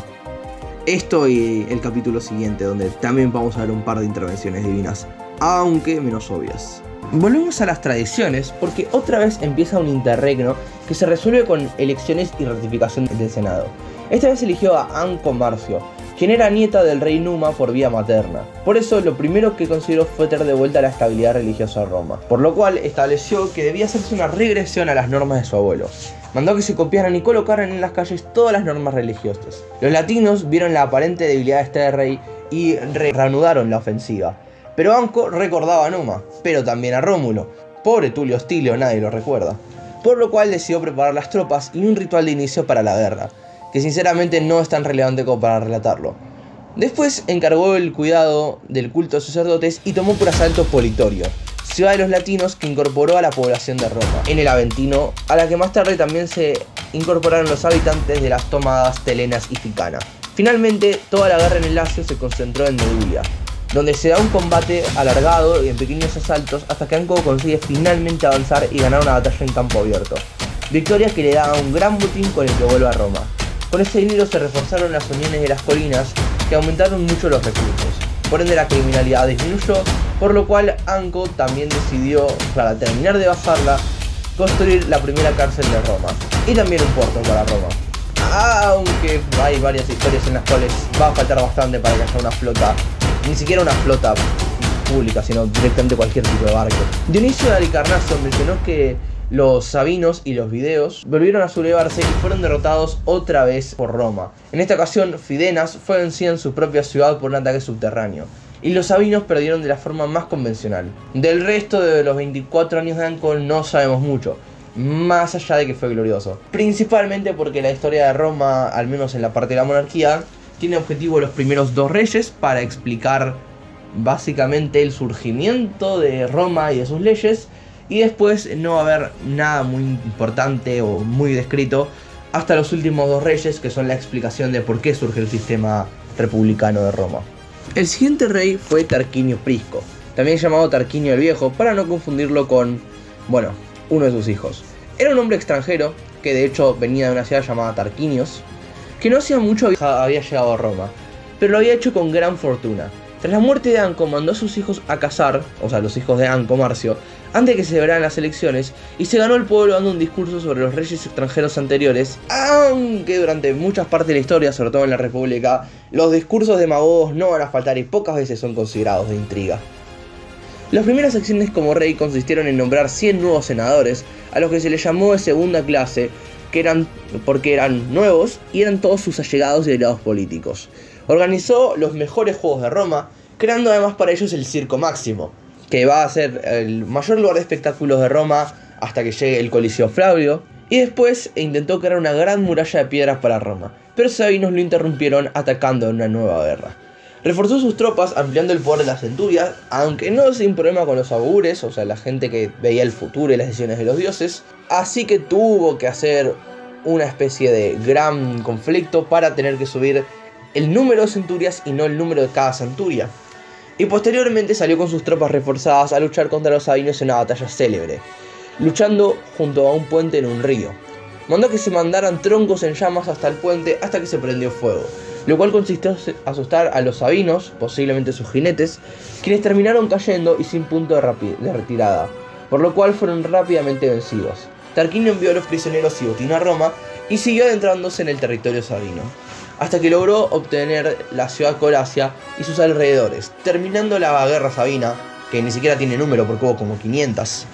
Esto y el capítulo siguiente, donde también vamos a ver un par de intervenciones divinas, aunque menos obvias. Volvemos a las tradiciones porque otra vez empieza un interregno que se resuelve con elecciones y ratificación del Senado. Esta vez eligió a Anco Marcio, quien era nieta del rey Numa por vía materna. Por eso lo primero que consideró fue traer de vuelta la estabilidad religiosa a Roma, por lo cual estableció que debía hacerse una regresión a las normas de su abuelo. Mandó que se copiaran y colocaran en las calles todas las normas religiosas. Los latinos vieron la aparente debilidad de este rey y reanudaron la ofensiva. Pero Anco recordaba a Numa, pero también a Rómulo. Pobre Tulio Hostilio, nadie lo recuerda. Por lo cual decidió preparar las tropas y un ritual de inicio para la guerra, que sinceramente no es tan relevante como para relatarlo. Después encargó el cuidado del culto de sacerdotes y tomó por asalto Politorio, ciudad de los latinos que incorporó a la población de Roma, en el Aventino, a la que más tarde también se incorporaron los habitantes de las tomadas Telenas y Ficana. Finalmente, toda la guerra en el Lacio se concentró en Medulia, donde se da un combate alargado y en pequeños asaltos hasta que Anco consigue finalmente avanzar y ganar una batalla en campo abierto. Victoria que le da un gran botín con el que vuelve a Roma. Con ese dinero se reforzaron las uniones de las colinas que aumentaron mucho los recursos. Por ende la criminalidad disminuyó, por lo cual Anco también decidió, para terminar de bajarla, construir la primera cárcel de Roma. Y también un puerto para Roma. Aunque hay varias historias en las cuales va a faltar bastante para que haya una flota, ni siquiera una flota pública, sino directamente cualquier tipo de barco. Dionisio de Halicarnaso mencionó que los sabinos y los videos volvieron a sublevarse y fueron derrotados otra vez por Roma. En esta ocasión, Fidenas fue vencida en su propia ciudad por un ataque subterráneo, y los sabinos perdieron de la forma más convencional. Del resto de los 24 años de Anco no sabemos mucho, más allá de que fue glorioso. Principalmente porque la historia de Roma, al menos en la parte de la monarquía, tiene objetivo los primeros 2 reyes para explicar básicamente el surgimiento de Roma y de sus leyes, y después no va a haber nada muy importante o muy descrito hasta los últimos 2 reyes, que son la explicación de por qué surge el sistema republicano de Roma. El siguiente rey fue Tarquinio Prisco, también llamado Tarquinio el Viejo, para no confundirlo con, bueno, uno de sus hijos. Era un hombre extranjero, que de hecho venía de una ciudad llamada Tarquinios, que no hacía mucho había llegado a Roma. pero lo había hecho con gran fortuna. Tras la muerte de Anco, mandó a sus hijos a cazar, o sea, los hijos de Anco, Marcio, antes de que se celebraran las elecciones, y se ganó el pueblo dando un discurso sobre los reyes extranjeros anteriores, aunque durante muchas partes de la historia, sobre todo en la República, los discursos demagogos no van a faltar y pocas veces son considerados de intriga. Las primeras acciones como rey consistieron en nombrar 100 nuevos senadores, a los que se les llamó de segunda clase, porque eran nuevos y eran todos sus allegados y aliados políticos. Organizó los mejores juegos de Roma, creando además para ellos el Circo Máximo, que va a ser el mayor lugar de espectáculos de Roma hasta que llegue el Coliseo Flavio, y después intentó crear una gran muralla de piedras para Roma, pero los sabinos lo interrumpieron atacando en una nueva guerra. Reforzó sus tropas ampliando el poder de las centurias, aunque no sin problema con los augures, o sea, la gente que veía el futuro y las decisiones de los dioses, así que tuvo que hacer una especie de gran conflicto para tener que subir el número de centurias y no el número de cada centuria. Y posteriormente salió con sus tropas reforzadas a luchar contra los sabinos en una batalla célebre, luchando junto a un puente en un río. Mandó que se mandaran troncos en llamas hasta el puente hasta que se prendió fuego, lo cual consistió en asustar a los sabinos, posiblemente sus jinetes, quienes terminaron cayendo y sin punto de retirada, por lo cual fueron rápidamente vencidos. Tarquinio envió a los prisioneros y botín a Roma y siguió adentrándose en el territorio sabino, hasta que logró obtener la ciudad Colasia y sus alrededores, terminando la guerra sabina, que ni siquiera tiene número porque hubo como 500,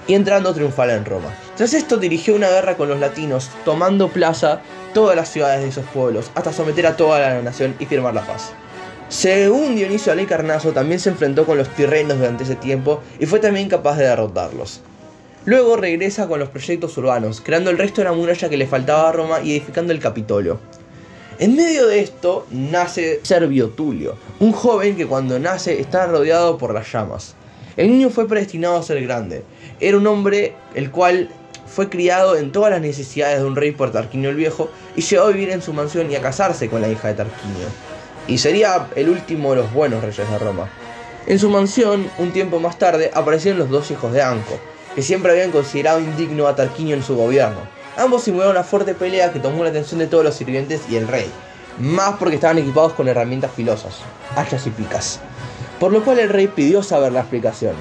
y entrando triunfal en Roma. Tras esto dirigió una guerra con los latinos, tomando plaza todas las ciudades de esos pueblos, hasta someter a toda la nación y firmar la paz. Según Dionisio Halicarnaso, también se enfrentó con los tirrenos durante ese tiempo y fue también capaz de derrotarlos. Luego regresa con los proyectos urbanos, creando el resto de la muralla que le faltaba a Roma y edificando el Capitolio. En medio de esto nace Servio Tulio, un joven que cuando nace está rodeado por las llamas. El niño fue predestinado a ser grande. Era un hombre el cual fue criado en todas las necesidades de un rey por Tarquinio el Viejo y llegó a vivir en su mansión y a casarse con la hija de Tarquinio. Y sería el último de los buenos reyes de Roma. En su mansión, un tiempo más tarde, aparecieron los dos hijos de Anco, que siempre habían considerado indigno a Tarquinio en su gobierno. Ambos simularon una fuerte pelea que tomó la atención de todos los sirvientes y el rey, más porque estaban equipados con herramientas filosas, hachas y picas, por lo cual el rey pidió saber la explicación.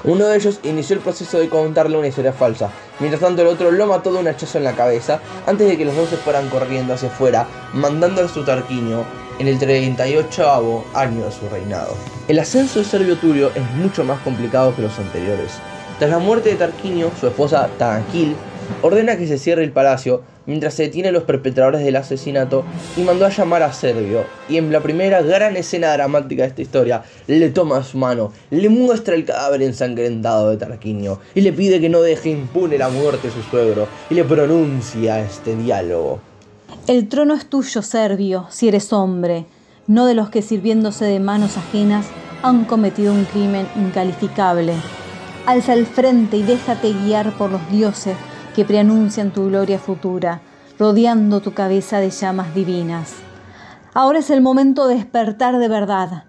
Uno de ellos inició el proceso de contarle una historia falsa, mientras tanto el otro lo mató de un hachazo en la cabeza antes de que los dos se fueran corriendo hacia afuera, mandando a su Tarquinio en el 38º año de su reinado. El ascenso de Servio Tulio es mucho más complicado que los anteriores. Tras la muerte de Tarquinio, su esposa Tanquil ordena que se cierre el palacio mientras se detiene a los perpetradores del asesinato y mandó a llamar a Servio, y en la primera gran escena dramática de esta historia le toma su mano, le muestra el cadáver ensangrentado de Tarquinio y le pide que no deje impune la muerte de su suegro y le pronuncia este diálogo: El trono es tuyo, Servio, si eres hombre, no de los que sirviéndose de manos ajenas han cometido un crimen incalificable. Alza el frente y déjate guiar por los dioses que preanuncian tu gloria futura, rodeando tu cabeza de llamas divinas. Ahora es el momento de despertar de verdad.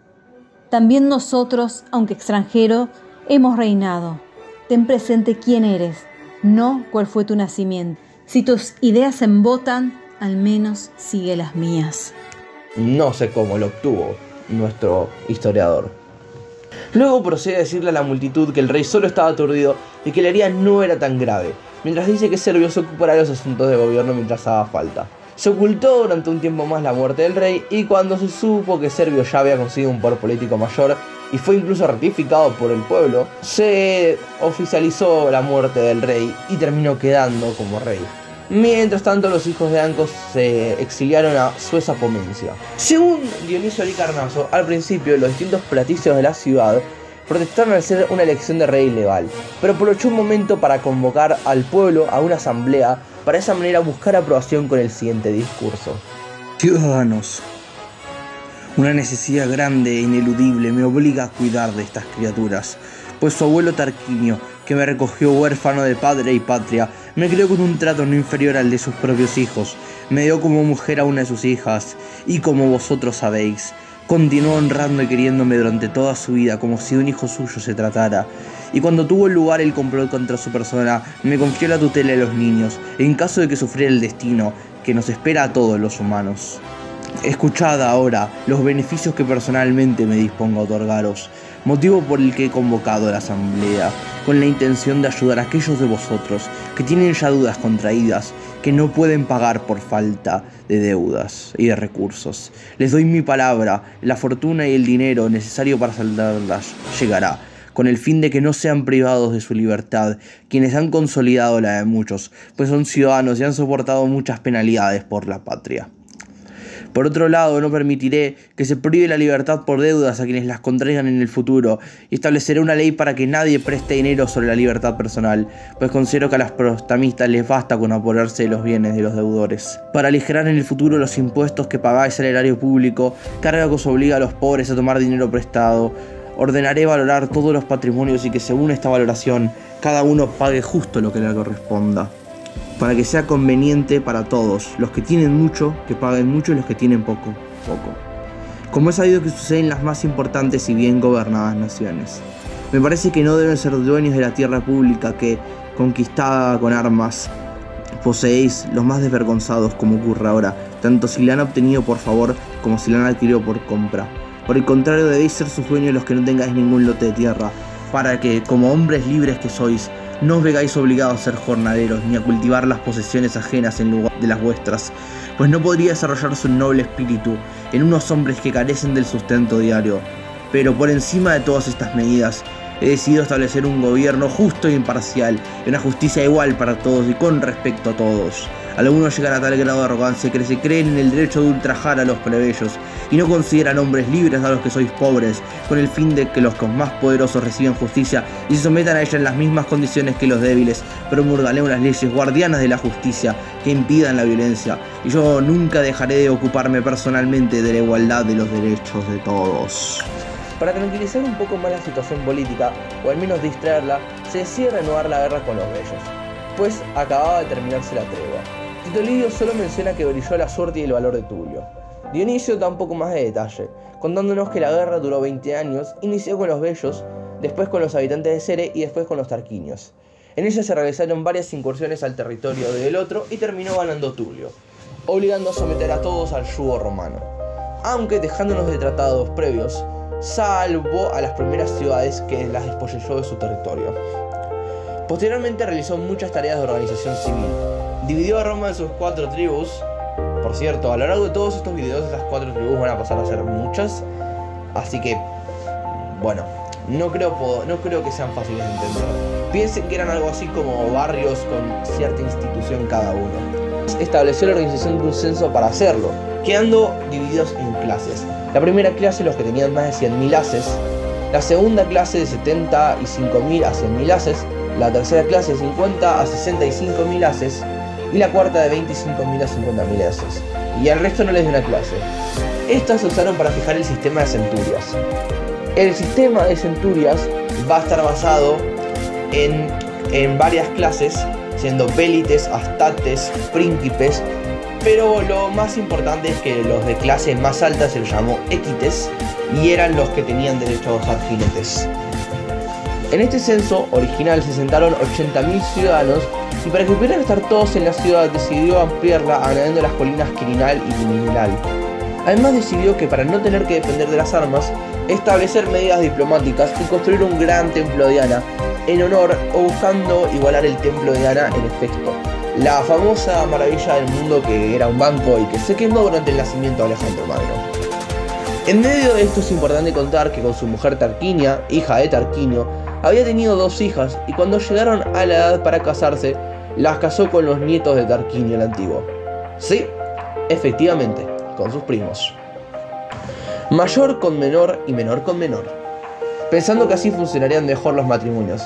También nosotros, aunque extranjeros, hemos reinado. Ten presente quién eres, no cuál fue tu nacimiento. Si tus ideas se embotan, al menos sigue las mías. No sé cómo lo obtuvo nuestro historiador. Luego procede a decirle a la multitud que el rey solo estaba aturdido y que la herida no era tan grave, mientras dice que Servio se ocupará de los asuntos de gobierno mientras haga falta. Se ocultó durante un tiempo más la muerte del rey, y cuando se supo que Servio ya había conseguido un poder político mayor y fue incluso ratificado por el pueblo, se oficializó la muerte del rey y terminó quedando como rey. Mientras tanto, los hijos de Anco se exiliaron a Suessa Pomencia. Según Dionisio Halicarnaso, al principio los distintos patricios de la ciudad protestaron al ser una elección de rey ilegal, pero aprovechó un momento para convocar al pueblo a una asamblea para de esa manera buscar aprobación con el siguiente discurso: Ciudadanos, una necesidad grande e ineludible me obliga a cuidar de estas criaturas, pues su abuelo Tarquinio, que me recogió huérfano de padre y patria, me crió con un trato no inferior al de sus propios hijos, me dio como mujer a una de sus hijas, y como vosotros sabéis, continuó honrando y queriéndome durante toda su vida como si de un hijo suyo se tratara, y cuando tuvo lugar el complot contra su persona, me confió la tutela de los niños, en caso de que sufriera el destino que nos espera a todos los humanos. Escuchad ahora los beneficios que personalmente me dispongo a otorgaros, motivo por el que he convocado a la asamblea, con la intención de ayudar a aquellos de vosotros que tienen ya dudas contraídas, que no pueden pagar por falta de deudas y de recursos. Les doy mi palabra, la fortuna y el dinero necesario para saldarlas llegará, con el fin de que no sean privados de su libertad quienes han consolidado la de muchos, pues son ciudadanos y han soportado muchas penalidades por la patria. Por otro lado, no permitiré que se prive la libertad por deudas a quienes las contraigan en el futuro, y estableceré una ley para que nadie preste dinero sobre la libertad personal, pues considero que a las prestamistas les basta con apoderarse de los bienes de los deudores. Para aligerar en el futuro los impuestos que pagáis al erario público, carga que os obliga a los pobres a tomar dinero prestado, ordenaré valorar todos los patrimonios y que según esta valoración, cada uno pague justo lo que le corresponda, para que sea conveniente para todos, los que tienen mucho, que paguen mucho, y los que tienen poco, poco. Como he sabido que sucede en las más importantes y bien gobernadas naciones. Me parece que no deben ser dueños de la tierra pública que, conquistada con armas, poseéis los más desvergonzados como ocurre ahora, tanto si la han obtenido por favor como si la han adquirido por compra. Por el contrario, debéis ser sus dueños los que no tengáis ningún lote de tierra, para que, como hombres libres que sois, no os veáis obligados a ser jornaleros ni a cultivar las posesiones ajenas en lugar de las vuestras, pues no podría desarrollarse un noble espíritu en unos hombres que carecen del sustento diario. Pero por encima de todas estas medidas, he decidido establecer un gobierno justo e imparcial, y una justicia igual para todos y con respecto a todos. Algunos llegan a tal grado de arrogancia que se creen en el derecho de ultrajar a los plebeyos y no consideran hombres libres a los que sois pobres, con el fin de que los más poderosos reciban justicia y se sometan a ella en las mismas condiciones que los débiles, promulgaré unas leyes guardianas de la justicia que impidan la violencia, y yo nunca dejaré de ocuparme personalmente de la igualdad de los derechos de todos. Para tranquilizar un poco más la situación política, o al menos distraerla, se decide renovar la guerra con los bellos, pues acababa de terminarse la tregua. Tito Livio solo menciona que brilló la suerte y el valor de Tulio. Dionisio da un poco más de detalle, contándonos que la guerra duró 20 años, inició con los bellos, después con los habitantes de Cere y después con los tarquinios. En ella se realizaron varias incursiones al territorio del otro y terminó ganando Tulio, obligando a someter a todos al yugo romano, aunque dejándonos de tratados previos, salvo a las primeras ciudades que las desposeyó de su territorio. Posteriormente realizó muchas tareas de organización civil, dividió a Roma en sus 4 tribus. Por cierto, a lo largo de todos estos videos, estas 4 tribus van a pasar a ser muchas, así que, bueno, no creo que sean fáciles de entender. Piensen que eran algo así como barrios con cierta institución cada uno. Estableció la organización de un censo para hacerlo, quedando divididos en clases. La primera clase, los que tenían más de 100.000 haces, la segunda clase de 75.000 a 100.000 haces, la tercera clase de 50 a 65.000 haces, y la cuarta de 25.000 a 50.000 haces, y al resto no les dio una clase. Estas se usaron para fijar el sistema de centurias. El sistema de centurias va a estar basado en varias clases, siendo vélites, astates, príncipes, pero lo más importante es que los de clase más alta se los llamó equites, y eran los que tenían derecho a usar jinetes. En este censo original se sentaron 80.000 ciudadanos, y para que pudieran estar todos en la ciudad decidió ampliarla añadiendo las colinas Quirinal y Viminal. Además decidió que para no tener que depender de las armas, establecer medidas diplomáticas y construir un gran templo de Diana en honor o buscando igualar el templo de Diana en efecto, la famosa maravilla del mundo que era un banco y que se quemó durante el nacimiento de Alejandro Magno. En medio de esto es importante contar que con su mujer Tarquinia, hija de Tarquinio, había tenido 2 hijas y cuando llegaron a la edad para casarse, las casó con los nietos de Tarquinio el Antiguo. Sí, efectivamente, con sus primos. Mayor con menor y menor con menor, pensando que así funcionarían mejor los matrimonios.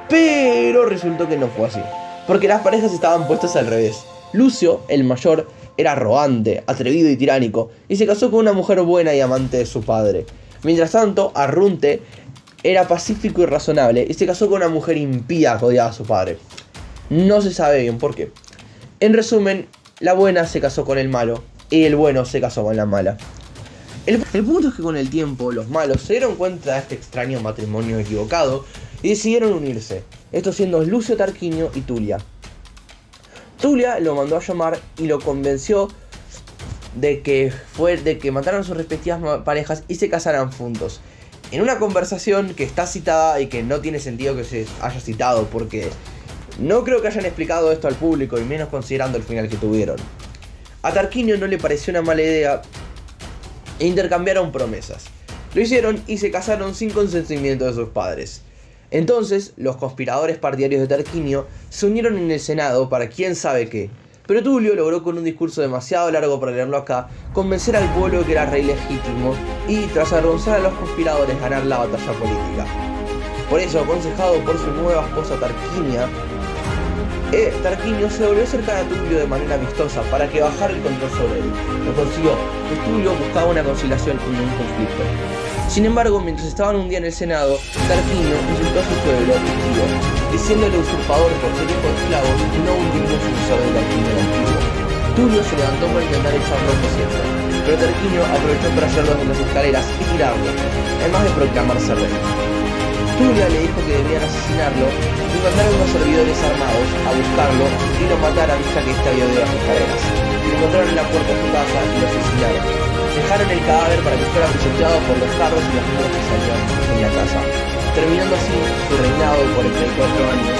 Pero resultó que no fue así, porque las parejas estaban puestas al revés. Lucio, el mayor, era arrogante, atrevido y tiránico, y se casó con una mujer buena y amante de su padre. Mientras tanto, Arrunte era pacífico y razonable, y se casó con una mujer impía que odiaba a su padre. No se sabe bien por qué. En resumen, la buena se casó con el malo, y el bueno se casó con la mala. El punto es que con el tiempo, los malos se dieron cuenta de este extraño matrimonio equivocado, y decidieron unirse, esto siendo Lucio Tarquinio y Tulia. Tulia lo mandó a llamar y lo convenció de que mataran a sus respectivas parejas y se casaran juntos. En una conversación que está citada y que no tiene sentido que se haya citado, porque no creo que hayan explicado esto al público, y menos considerando el final que tuvieron. A Tarquinio no le pareció una mala idea e intercambiaron promesas. Lo hicieron y se casaron sin consentimiento de sus padres. Entonces, los conspiradores partidarios de Tarquinio se unieron en el Senado para quién sabe qué. Pero Tulio logró, con un discurso demasiado largo para leerlo acá, convencer al pueblo de que era rey legítimo y, tras avergonzar a los conspiradores, ganar la batalla política. Por eso, aconsejado por su nueva esposa Tarquinia, Tarquinio se volvió cercano a Tulio de manera amistosa para que bajara el control sobre él. Lo consiguió, pues Tulio buscaba una conciliación y no un conflicto. Sin embargo, mientras estaban un día en el Senado, Tarquinio insultó a su suegro, Tío, diciéndole usurpador por ser hijo de esclavos y no un digno sucesor de Tarquinio antiguo. Tulio se levantó para intentar echarlo por siempre, pero Tarquinio aprovechó para hacerlo desde las escaleras y tirarlo, además de proclamarse rey. Tulio le dijo que debían asesinarlo y mandaron unos servidores armados a buscarlo y lo mataran, ya que este había de las escaleras. Lo encontraron en la puerta de su casa y lo asesinaron. Dejaron el cadáver para que fuera pisoteado por los carros y las mulas que salían en la casa, terminando así su reinado de 44 años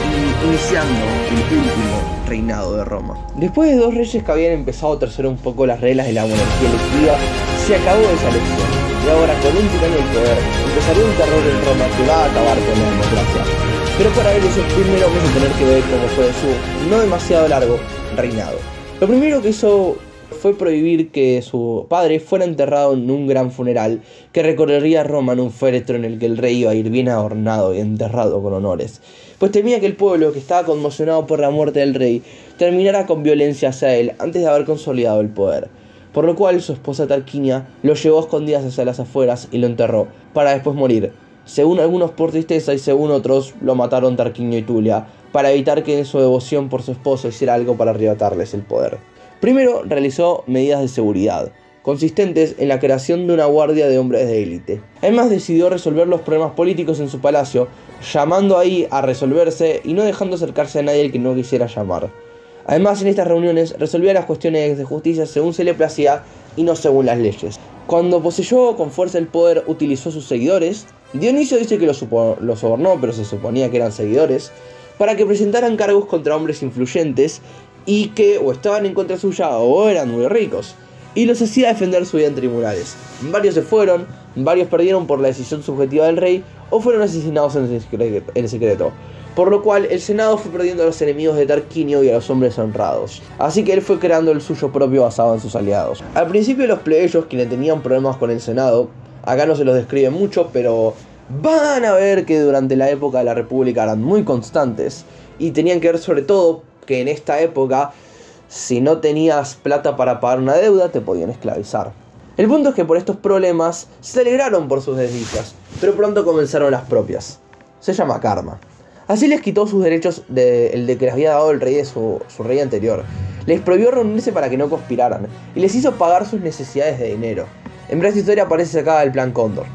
y iniciando el último reinado de Roma. Después de 2 reyes que habían empezado a torcer un poco las reglas de la monarquía electiva, se acabó esa elección. Y ahora, con un tirano del poder, empezaría un terror en Roma que va a acabar con la democracia. Pero para ver eso, primero vamos a tener que ver cómo fue su no demasiado largo reinado. Lo primero que hizo fue prohibir que su padre fuera enterrado en un gran funeral que recorrería Roma en un féretro en el que el rey iba a ir bien adornado y enterrado con honores, pues temía que el pueblo, que estaba conmocionado por la muerte del rey, terminara con violencia hacia él antes de haber consolidado el poder. Por lo cual su esposa Tarquinia lo llevó a escondidas hacia las afueras y lo enterró, para después morir. Según algunos por tristeza y según otros lo mataron Tarquinio y Tulia, para evitar que en su devoción por su esposo hiciera algo para arrebatarles el poder. Primero realizó medidas de seguridad, consistentes en la creación de una guardia de hombres de élite. Además decidió resolver los problemas políticos en su palacio, llamando ahí a resolverse y no dejando acercarse a nadie al que no quisiera llamar. Además, en estas reuniones resolvía las cuestiones de justicia según se le placía y no según las leyes. Cuando poseyó con fuerza el poder, utilizó a sus seguidores. Dionisio dice que los sobornó, pero se suponía que eran seguidores, para que presentaran cargos contra hombres influyentes y que o estaban en contra suya o eran muy ricos, y los hacía defender su vida en tribunales. Varios se fueron, varios perdieron por la decisión subjetiva del rey o fueron asesinados en secreto. Por lo cual el Senado fue perdiendo a los enemigos de Tarquinio y a los hombres honrados. Así que él fue creando el suyo propio basado en sus aliados. Al principio los plebeyos, quienes tenían problemas con el Senado, acá no se los describe mucho, pero van a ver que durante la época de la República eran muy constantes. Y tenían que ver sobre todo que en esta época, si no tenías plata para pagar una deuda, te podían esclavizar. El punto es que por estos problemas se alegraron por sus desdichas, pero pronto comenzaron las propias. Se llama karma. Así les quitó sus derechos el de que les había dado el rey de su rey anterior. Les prohibió reunirse para que no conspiraran y les hizo pagar sus necesidades de dinero. En breve esta historia aparece sacada del Plan Cóndor.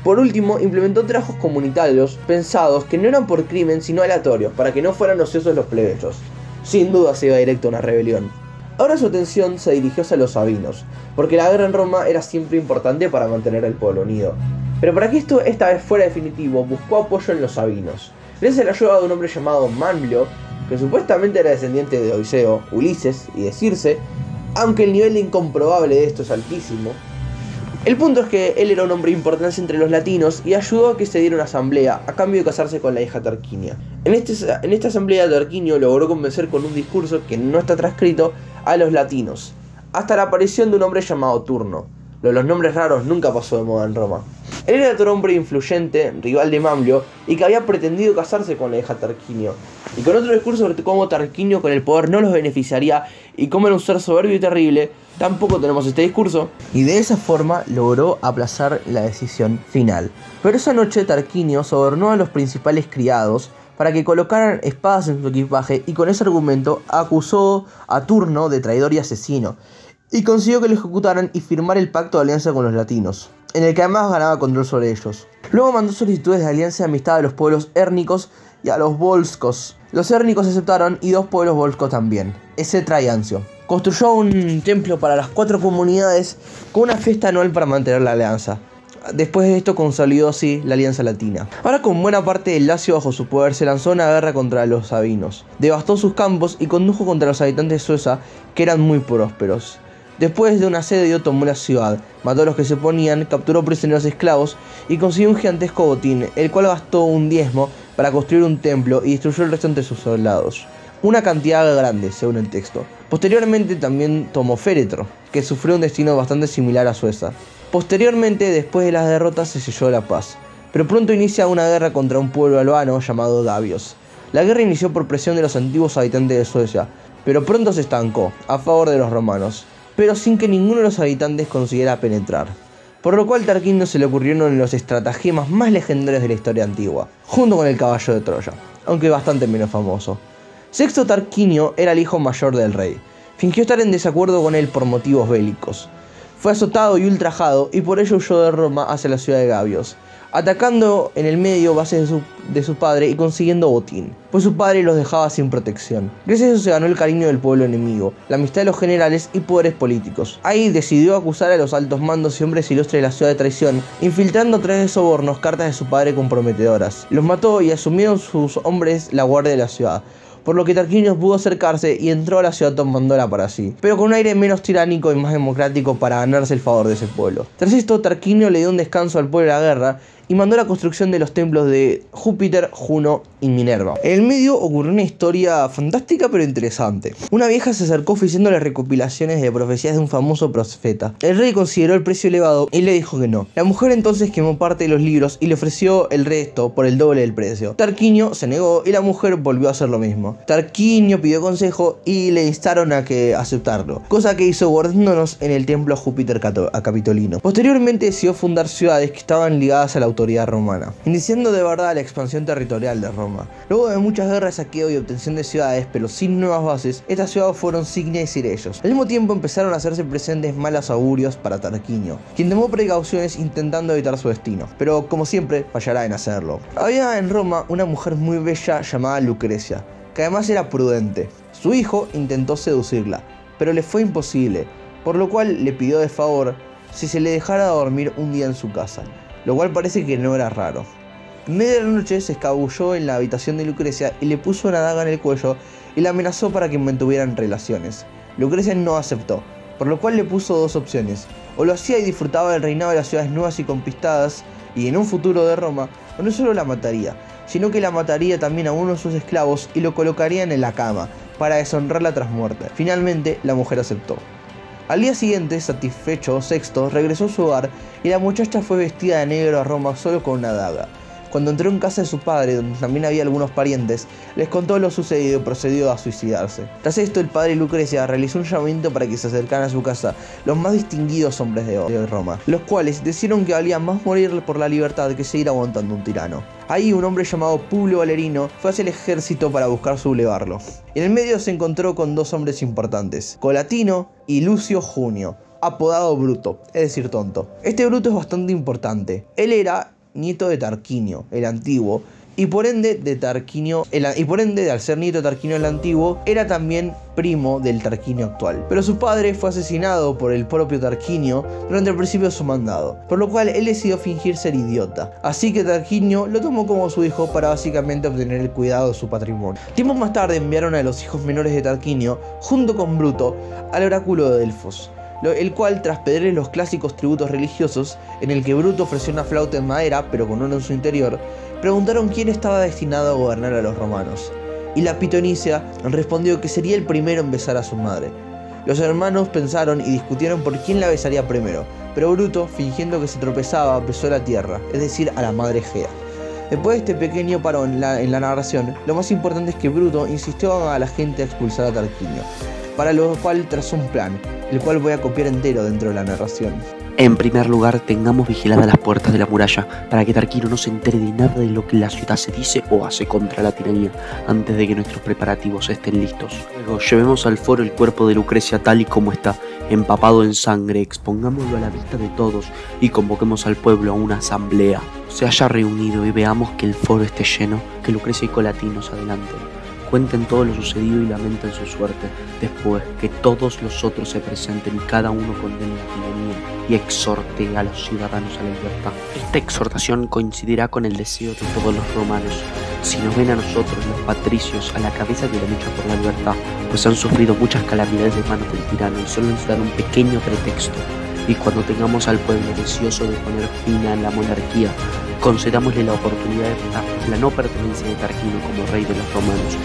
Por último, implementó trabajos comunitarios pensados que no eran por crimen sino aleatorios, para que no fueran ociosos los plebeyos. Sin duda se iba directo a una rebelión. Ahora su atención se dirigió hacia los sabinos, porque la guerra en Roma era siempre importante para mantener al pueblo unido. Pero para que esto esta vez fuera definitivo, buscó apoyo en los sabinos. Gracias a la ayuda de un hombre llamado Manlio, que supuestamente era descendiente de Odiseo, Ulises y de Circe, aunque el nivel de incomprobable de esto es altísimo. El punto es que él era un hombre de importancia entre los latinos y ayudó a que se diera una asamblea a cambio de casarse con la hija Tarquinia. En esta asamblea Tarquinio logró convencer con un discurso que no está transcrito a los latinos, hasta la aparición de un hombre llamado Turno. Lo de los nombres raros nunca pasó de moda en Roma. Él era otro hombre influyente, rival de Mamlio, y que había pretendido casarse con la hija Tarquinio. Y con otro discurso sobre cómo Tarquinio con el poder no los beneficiaría y cómo era un ser soberbio y terrible, tampoco tenemos este discurso. Y de esa forma logró aplazar la decisión final. Pero esa noche Tarquinio sobornó a los principales criados para que colocaran espadas en su equipaje y con ese argumento acusó a Turno de traidor y asesino. Y consiguió que lo ejecutaran y firmar el pacto de alianza con los latinos, en el que además ganaba control sobre ellos. Luego mandó solicitudes de alianza y amistad a los pueblos hérnicos y a los volscos. Los hérnicos aceptaron y 2 pueblos volscos también, Esetra y Ancio. construyó un templo para las 4 comunidades con una fiesta anual para mantener la alianza. Después de esto consolidó así la Alianza Latina. Ahora, con buena parte del Lacio bajo su poder, se lanzó a una guerra contra los sabinos. Devastó sus campos y condujo contra los habitantes de Sueza, que eran muy prósperos. Después de un asedio tomó la ciudad, mató a los que se oponían, capturó prisioneros esclavos y consiguió un gigantesco botín, el cual gastó un diezmo para construir un templo y destruyó el resto de sus soldados. Una cantidad grande, según el texto. Posteriormente también tomó Féretro, que sufrió un destino bastante similar a Sueza. Posteriormente, después de las derrotas, se selló la paz, pero pronto inicia una guerra contra un pueblo albano llamado Gavios. La guerra inició por presión de los antiguos habitantes de Suecia, pero pronto se estancó, a favor de los romanos, pero sin que ninguno de los habitantes consiguiera penetrar. Por lo cual Tarquinio se le ocurrieron los estratagemas más legendarios de la historia antigua, junto con el caballo de Troya, aunque bastante menos famoso. Sexto Tarquinio era el hijo mayor del rey. Fingió estar en desacuerdo con él por motivos bélicos. Fue azotado y ultrajado y por ello huyó de Roma hacia la ciudad de Gavios, atacando en el medio bases de su padre y consiguiendo botín, pues su padre los dejaba sin protección. Gracias a eso se ganó el cariño del pueblo enemigo, la amistad de los generales y poderes políticos. Ahí decidió acusar a los altos mandos y hombres ilustres de la ciudad de traición, infiltrando a través de sobornos cartas de su padre comprometedoras. Los mató y asumieron sus hombres la guardia de la ciudad, por lo que Tarquinio pudo acercarse y entró a la ciudad tomándola para sí, pero con un aire menos tiránico y más democrático para ganarse el favor de ese pueblo. Tras esto, Tarquinio le dio un descanso al pueblo de la guerra y mandó la construcción de los templos de Júpiter, Juno y Minerva. En el medio ocurrió una historia fantástica pero interesante. Una vieja se acercó ofreciendo las recopilaciones de profecías de un famoso profeta. El rey consideró el precio elevado y le dijo que no. La mujer entonces quemó parte de los libros y le ofreció el resto por el doble del precio. Tarquinio se negó y la mujer volvió a hacer lo mismo. Tarquinio pidió consejo y le instaron a que aceptarlo, cosa que hizo guardándonos en el templo Júpiter Capitolino. Posteriormente decidió fundar ciudades que estaban ligadas a la autoridad romana, iniciando de verdad la expansión territorial de Roma. Luego de muchas guerras, saqueo y obtención de ciudades, pero sin nuevas bases, estas ciudades fueron Signia y Cirellos. Al mismo tiempo empezaron a hacerse presentes malos augurios para Tarquinio, quien tomó precauciones intentando evitar su destino, pero como siempre fallará en hacerlo. Había en Roma una mujer muy bella llamada Lucrecia, que además era prudente. Su hijo intentó seducirla, pero le fue imposible, por lo cual le pidió de favor si se le dejara dormir un día en su casa, lo cual parece que no era raro. En medio de la noche se escabulló en la habitación de Lucrecia y le puso una daga en el cuello y la amenazó para que mantuvieran relaciones. Lucrecia no aceptó, por lo cual le puso dos opciones: o lo hacía y disfrutaba del reinado de las ciudades nuevas y conquistadas y en un futuro de Roma, o no solo la mataría, sino que la mataría también a uno de sus esclavos y lo colocarían en la cama para deshonrarla tras muerte. Finalmente la mujer aceptó. Al día siguiente, satisfecho, Sexto regresó a su hogar y la muchacha fue vestida de negro a Roma solo con una daga. Cuando entró en casa de su padre, donde también había algunos parientes, les contó lo sucedido y procedió a suicidarse. Tras esto, el padre Lucrecia realizó un llamamiento para que se acercaran a su casa los más distinguidos hombres de Roma, los cuales decidieron que valía más morir por la libertad que seguir aguantando un tirano. Ahí un hombre llamado Publio Valerino fue hacia el ejército para buscar sublevarlo. En el medio se encontró con dos hombres importantes, Colatino y Lucio Junio, apodado Bruto, es decir, tonto. Este Bruto es bastante importante. Él era nieto de Tarquinio, el antiguo, y por ende, al ser nieto de Tarquinio el antiguo, era también primo del Tarquinio actual. Pero su padre fue asesinado por el propio Tarquinio durante el principio de su mandado, por lo cual él decidió fingir ser idiota. Así que Tarquinio lo tomó como su hijo para básicamente obtener el cuidado de su patrimonio. Tiempo más tarde enviaron a los hijos menores de Tarquinio, junto con Bruto, al oráculo de Delfos, el cual, tras pedirle los clásicos tributos religiosos, en el que Bruto ofreció una flauta en madera, pero con oro en su interior, preguntaron quién estaba destinado a gobernar a los romanos. Y la pitonicia respondió que sería el primero en besar a su madre. Los hermanos pensaron y discutieron por quién la besaría primero, pero Bruto, fingiendo que se tropezaba, besó a la tierra, es decir, a la madre Gea. Después de este pequeño parón en la narración, lo más importante es que Bruto insistió a la gente a expulsar a Tarquinio, para lo cual trazó un plan, el cual voy a copiar entero dentro de la narración. En primer lugar, tengamos vigiladas las puertas de la muralla para que Tarquinio no se entere de nada de lo que la ciudad se dice o hace contra la tiranía antes de que nuestros preparativos estén listos. Luego, llevemos al foro el cuerpo de Lucrecia tal y como está, empapado en sangre, expongámoslo a la vista de todos y convoquemos al pueblo a una asamblea. Se haya reunido y veamos que el foro esté lleno, que Lucrecia y Colatino se adelanten. cuenten todo lo sucedido y lamenten su suerte, después que todos los otros se presenten y cada uno condene la tiranía y exhorte a los ciudadanos a la libertad. Esta exhortación coincidirá con el deseo de todos los romanos, si nos ven a nosotros, los patricios, a la cabeza de la lucha por la libertad, pues han sufrido muchas calamidades de manos del tirano y solo necesitan un pequeño pretexto. Y cuando tengamos al pueblo deseoso de poner fin a la monarquía, concedámosle la oportunidad de votar la no pertenencia de Tarquino como rey de los romanos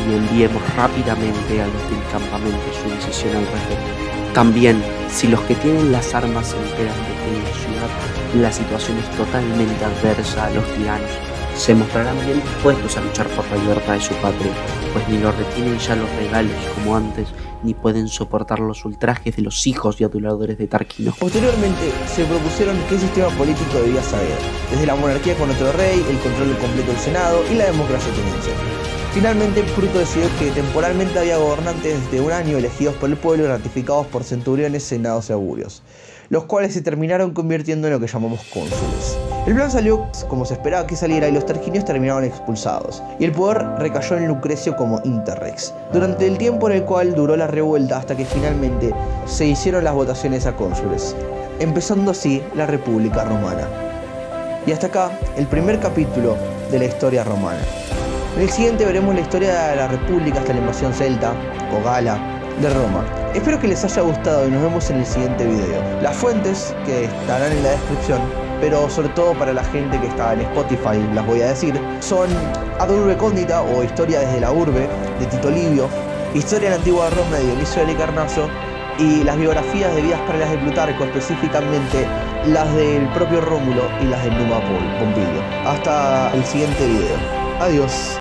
y enviemos rápidamente a los del campamento su decisión al respecto. También, si los que tienen las armas se enteran de que en la ciudad la situación es totalmente adversa a los tiranos, se mostrarán bien dispuestos a luchar por la libertad de su patria, pues ni lo retienen ya los regalos como antes, ni pueden soportar los ultrajes de los hijos y aduladores de Tarquino. Posteriormente se propusieron qué sistema político debía haber, desde la monarquía con otro rey, el control completo del Senado y la democracia ateniense. Finalmente, Bruto decidió que temporalmente había gobernantes de un año elegidos por el pueblo y ratificados por centuriones, senados y augurios, los cuales se terminaron convirtiendo en lo que llamamos cónsules. El plan salió como se esperaba que saliera y los tarquinios terminaron expulsados, y el poder recayó en Lucrecio como interrex, durante el tiempo en el cual duró la revuelta hasta que finalmente se hicieron las votaciones a cónsules, empezando así la República Romana. Y hasta acá el primer capítulo de la historia romana. En el siguiente veremos la historia de la República hasta la invasión celta o gala de Roma. Espero que les haya gustado y nos vemos en el siguiente video. Las fuentes que estarán en la descripción, pero sobre todo para la gente que está en Spotify las voy a decir, son Ad Urbe Condita o Historia desde la Urbe de Tito Livio, Historia de la Antigua Roma de Dionisio de Halicarnaso y las biografías de vidas paralelas de Plutarco, específicamente las del propio Rómulo y las del Numa Pompilio. Hasta el siguiente video. Adiós.